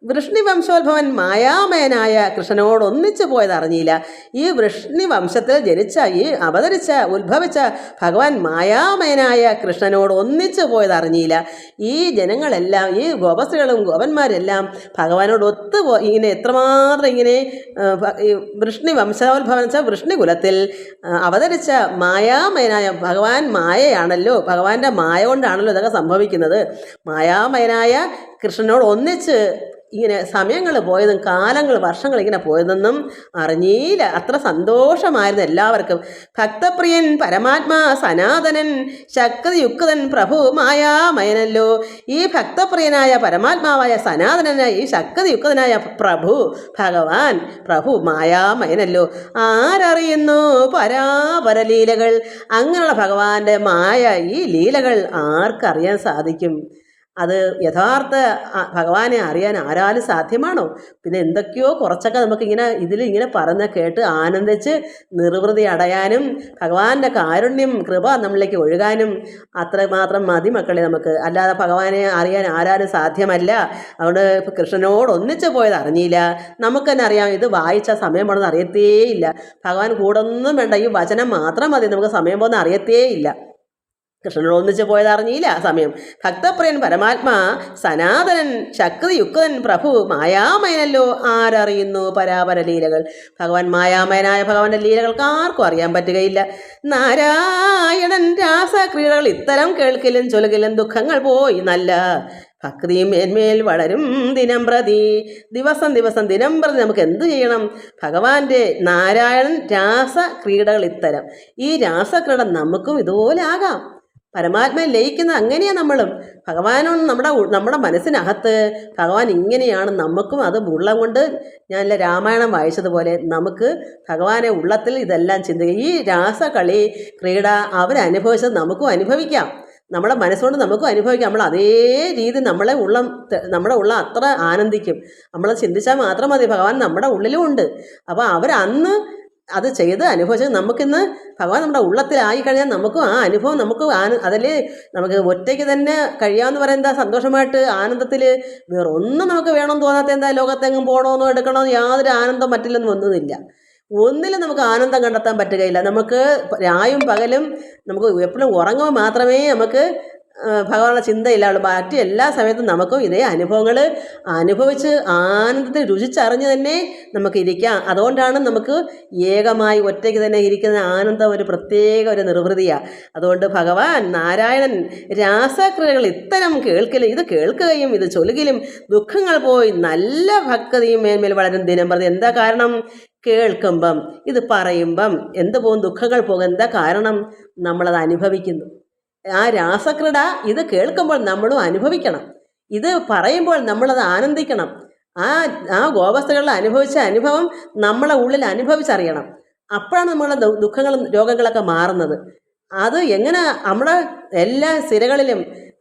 വൃഷ്ണി വംശോത്ഭവൻ മായാമയനായ കൃഷ്ണനോട് ഒന്നിച്ചു പോയത് അറിഞ്ഞില്ല. ഈ വൃഷ്ണി വംശത്തിൽ ജനിച്ച ഉത്ഭവിച്ച ഭഗവാൻ മായാമയനായ കൃഷ്ണനോട് ഒന്നിച്ചു പോയത് അറിഞ്ഞില്ല. ഈ ജനങ്ങളെല്ലാം, ഈ ഗോപസ്ത്രീകളും ഗോപന്മാരെല്ലാം ഭഗവാനോട് ഇങ്ങനെ എത്രമാത്രം ഇങ്ങനെ വൃഷ്ണി വംശോത്ഭവൻ വെച്ചാൽ വൃഷ്ണി കുലത്തിൽ അവതരിച്ച മായാമയനായ ഭഗവാൻ മായയാണല്ലോ, ഭഗവാന്റെ മായ കൊണ്ടാണല്ലോ ഇതൊക്കെ സംഭവിക്കുന്നത്. മായാമയനായ കൃഷ്ണനോട് ഒന്നിച്ച് ഇങ്ങനെ സമയങ്ങൾ പോയതും കാലങ്ങൾ വർഷങ്ങൾ ഇങ്ങനെ പോയതെന്നും അറിഞ്ഞില്ല. അത്ര സന്തോഷമായിരുന്നു എല്ലാവർക്കും. ഭക്തപ്രിയൻ പരമാത്മാ സനാതനൻ ശക്തിയുക്തൻ പ്രഭു മായാമയനല്ലോ. ഈ ഭക്തപ്രിയനായ പരമാത്മാവായ സനാതനനായ ഈ ശക്തിയുക്തനായ പ്രഭു ഭഗവാൻ പ്രഭു മായാമയനല്ലോ. ആരറിയുന്നു പരാപരലീലകൾ? അങ്ങനെയുള്ള ഭഗവാന്റെ മായ ഈ ലീലകൾ ആർക്കറിയാൻ സാധിക്കും? അത് യഥാർത്ഥ ഭഗവാനെ അറിയാൻ ആരാലും സാധ്യമാണോ? പിന്നെ എന്തൊക്കെയോ കുറച്ചൊക്കെ നമുക്കിങ്ങനെ ഇതിലിങ്ങനെ പറഞ്ഞ് കേട്ട് ആനന്ദിച്ച് നിർവൃതി അടയാനും ഭഗവാന്റെ കാരുണ്യം കൃപ നമ്മളിലേക്ക് ഒഴുകാനും അത്രമാത്രം മതി മക്കളെ നമുക്ക്. അല്ലാതെ ഭഗവാനെ അറിയാൻ ആരാലും സാധ്യമല്ല. അതുകൊണ്ട് കൃഷ്ണനോട് ഒന്നിച്ചു പോയത് അറിഞ്ഞില്ല. നമുക്ക് തന്നെ അറിയാം, ഇത് വായിച്ച സമയം പോണെന്ന് അറിയത്തേയില്ല. ഭഗവാൻ കൂടൊന്നും വേണ്ട, ഈ വചനം മാത്രം മതി, നമുക്ക് സമയം പോകുന്ന അറിയത്തേയില്ല. കൃഷ്ണനോട് ഒന്നിച്ച് പോയത് അറിഞ്ഞില്ല സമയം. ഭക്തപ്രിയൻ പരമാത്മാ സനാതനൻ ശക്തിയുക്തൻ പ്രഭു മായാമയനല്ലോ. ആരറിയുന്നു പരാപരലീലകൾ? ഭഗവാൻ മായാമയനായ ഭഗവാന്റെ ലീലകൾക്ക് ആർക്കും അറിയാൻ പറ്റുകയില്ല. നാരായണൻ രാസക്രീഡകൾ ഇത്തരം കേൾക്കലും ചൊലുകലും ദുഃഖങ്ങൾ പോയി നല്ല ഭക്തിയും മേന്മേൽ വളരും ദിനം പ്രതി. ദിവസം ദിനം പ്രതി നമുക്ക് എന്ത് ചെയ്യണം? ഭഗവാന്റെ നാരായണൻ രാസക്രീഡകൾ ഇത്തരം, ഈ രാസക്രീഡ നമുക്കും ഇതുപോലെ ആകാം. പരമാത്മയെ ലയിക്കുന്ന അങ്ങനെയാണ് നമ്മളും. ഭഗവാനൊന്നും നമ്മുടെ മനസ്സിനകത്ത് ഭഗവാൻ ഇങ്ങനെയാണ്, നമുക്കും അത് ഉള്ളം കൊണ്ട് ഞാൻ രാമായണം വായിച്ചതുപോലെ നമുക്ക് ഭഗവാനെ ഉള്ളത്തിൽ ഇതെല്ലാം ചിന്തിക്കുക. ഈ രാസകളി ക്രീഡ അവരനുഭവിച്ചത് നമുക്കും അനുഭവിക്കാം. നമ്മുടെ മനസ്സുകൊണ്ട് നമുക്കും അനുഭവിക്കാം. നമ്മൾ അതേ രീതി നമ്മുടെ ഉള്ളം അത്ര ആനന്ദിക്കും. നമ്മൾ ചിന്തിച്ചാൽ മാത്രം മതി, ഭഗവാൻ നമ്മുടെ ഉള്ളിലും ഉണ്ട്. അപ്പോൾ അവരന്ന് അത് ചെയ്ത് അനുഭവിച്ചത് നമുക്കിന്ന് ഭഗവാൻ നമ്മുടെ ഉള്ളത്തിലായി കഴിഞ്ഞാൽ നമുക്കും ആ അനുഭവം അതിൽ നമുക്ക് ഒറ്റയ്ക്ക് തന്നെ കഴിയാമെന്ന് പറയുന്നത് സന്തോഷമായിട്ട് ആനന്ദത്തിൽ വേറൊന്നും നമുക്ക് വേണമെന്ന് തോന്നാത്ത എന്താ, ലോകത്തെങ്ങും പോകണമെന്നോ എടുക്കണമെന്നോ യാതൊരു ആനന്ദം മറ്റില്ലെന്നും ഒന്നുമില്ല. ഒന്നിലും നമുക്ക് ആനന്ദം കണ്ടെത്താൻ പറ്റുകയില്ല. നമുക്ക് രായും പകലും നമുക്ക് എപ്പോഴും ഉറങ്ങുമ്പോൾ മാത്രമേ നമുക്ക് ഭഗവാനുള്ള ചിന്തയില്ലാവുള്ളൂ. മറ്റ് എല്ലാ സമയത്തും നമുക്കും ഇതേ അനുഭവങ്ങൾ അനുഭവിച്ച് ആനന്ദത്തെ രുചിച്ചറിഞ്ഞ് തന്നെ നമുക്ക് ഇരിക്കാം. അതുകൊണ്ടാണ് നമുക്ക് ഏകമായി ഒറ്റയ്ക്ക് തന്നെ ഇരിക്കുന്ന ആനന്ദം ഒരു പ്രത്യേക ഒരു നിർവൃതിയാണ്. അതുകൊണ്ട് ഭഗവാൻ നാരായണൻ രാസക്രിയകൾ ഇത്തരം ഇത് കേൾക്കുകയും ഇത് ചൊല്ലുകയും ദുഃഖങ്ങൾ പോയി നല്ല ഭക്തിയും മേന്മേൽ വളരും ദിനം പ്രതി. എന്താ കാരണം? കേൾക്കുമ്പം ഇത് പറയുമ്പം എന്ത് പോകും? ദുഃഖങ്ങൾ പോകും. എന്താ കാരണം? നമ്മളത് അനുഭവിക്കുന്നു. ആ രാസക്രീഡ ഇത് കേൾക്കുമ്പോൾ നമ്മളും അനുഭവിക്കണം, ഇത് പറയുമ്പോൾ നമ്മളത് ആനന്ദിക്കണം. ആ ഗോവസ്ഥകളിൽ അനുഭവിച്ച അനുഭവം നമ്മളെ ഉള്ളിൽ അനുഭവിച്ചറിയണം. അപ്പോഴാണ് നമ്മളെ ദുഃഖങ്ങളും രോഗങ്ങളൊക്കെ മാറുന്നത്. അത് എങ്ങനെ നമ്മുടെ എല്ലാ സിരകളിലും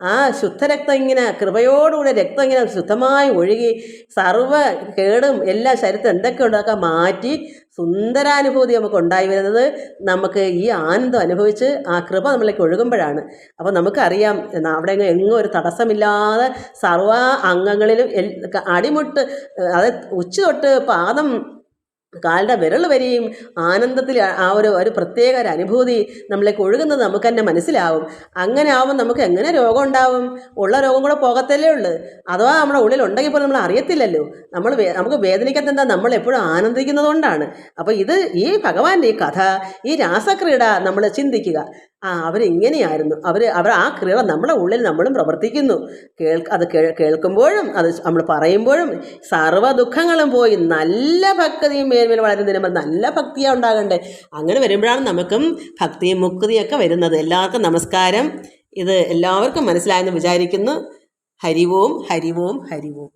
ആ ശുദ്ധരക്തം ഇങ്ങനെ കൃപയോടുകൂടി രക്തം ഇങ്ങനെ ശുദ്ധമായി ഒഴുകി സർവ്വ കേടും എല്ലാ ശരീരത്തിൽ എന്തൊക്കെ ഉണ്ടൊക്കെ മാറ്റി സുന്ദരാനുഭൂതി നമുക്ക് ഉണ്ടായി വരുന്നത് നമുക്ക് ഈ ആനന്ദം അനുഭവിച്ച് ആ കൃപ നമ്മളിലേക്ക് ഒഴുകുമ്പോഴാണ്. അപ്പോൾ നമുക്കറിയാം അവിടെ എങ്ങും ഒരു തടസ്സമില്ലാതെ സർവ്വ അംഗങ്ങളിലും അടിമുട്ട് അതായത് ഉച്ച തൊട്ട് പാദം കാലിൻ്റെ വിരൽ വരെയും ആനന്ദത്തിൽ ആ ഒരു പ്രത്യേക ഒരു അനുഭൂതി നമ്മളിലേക്ക് ഒഴുകുന്നത് നമുക്ക് തന്നെ മനസ്സിലാവും. അങ്ങനെ ആവും നമുക്ക് എങ്ങനെ രോഗം ഉണ്ടാവും? ഉള്ള രോഗം കൂടെ പോകത്തല്ലേ ഉള്ളൂ. അഥവാ നമ്മുടെ ഉള്ളിൽ ഉണ്ടെങ്കിൽ പോലും നമ്മൾ അറിയത്തില്ലല്ലോ. നമുക്ക് വേദനിക്കാത്ത എന്താ? നമ്മൾ എപ്പോഴും ആനന്ദിക്കുന്നത് കൊണ്ടാണ്. അപ്പോൾ ഈ ഭഗവാന്റെ ഈ കഥ, ഈ രാസക്രീഡ നമ്മൾ ചിന്തിക്കുക. അവരിങ്ങനെയായിരുന്നു, അവർ ആ ക്രീഡ നമ്മുടെ ഉള്ളിൽ നമ്മളും പ്രവർത്തിക്കുന്നു. അത് കേൾക്കുമ്പോഴും അത് നമ്മൾ പറയുമ്പോഴും സർവ്വ ദുഃഖങ്ങളും പോയി നല്ല ഭക്തിയും മേന്മേൽ വളരുന്നതിന് നല്ല ഭക്തിയാണ് ഉണ്ടാകണ്ടേ. അങ്ങനെ വരുമ്പോഴാണ് നമുക്കും ഭക്തിയും മുക്തിയൊക്കെ വരുന്നത്. എല്ലാവർക്കും നമസ്കാരം. ഇത് എല്ലാവർക്കും മനസ്സിലായെന്ന് വിചാരിക്കുന്നു. ഹരി ഓം ഹരി ഓം ഹരി ഓം.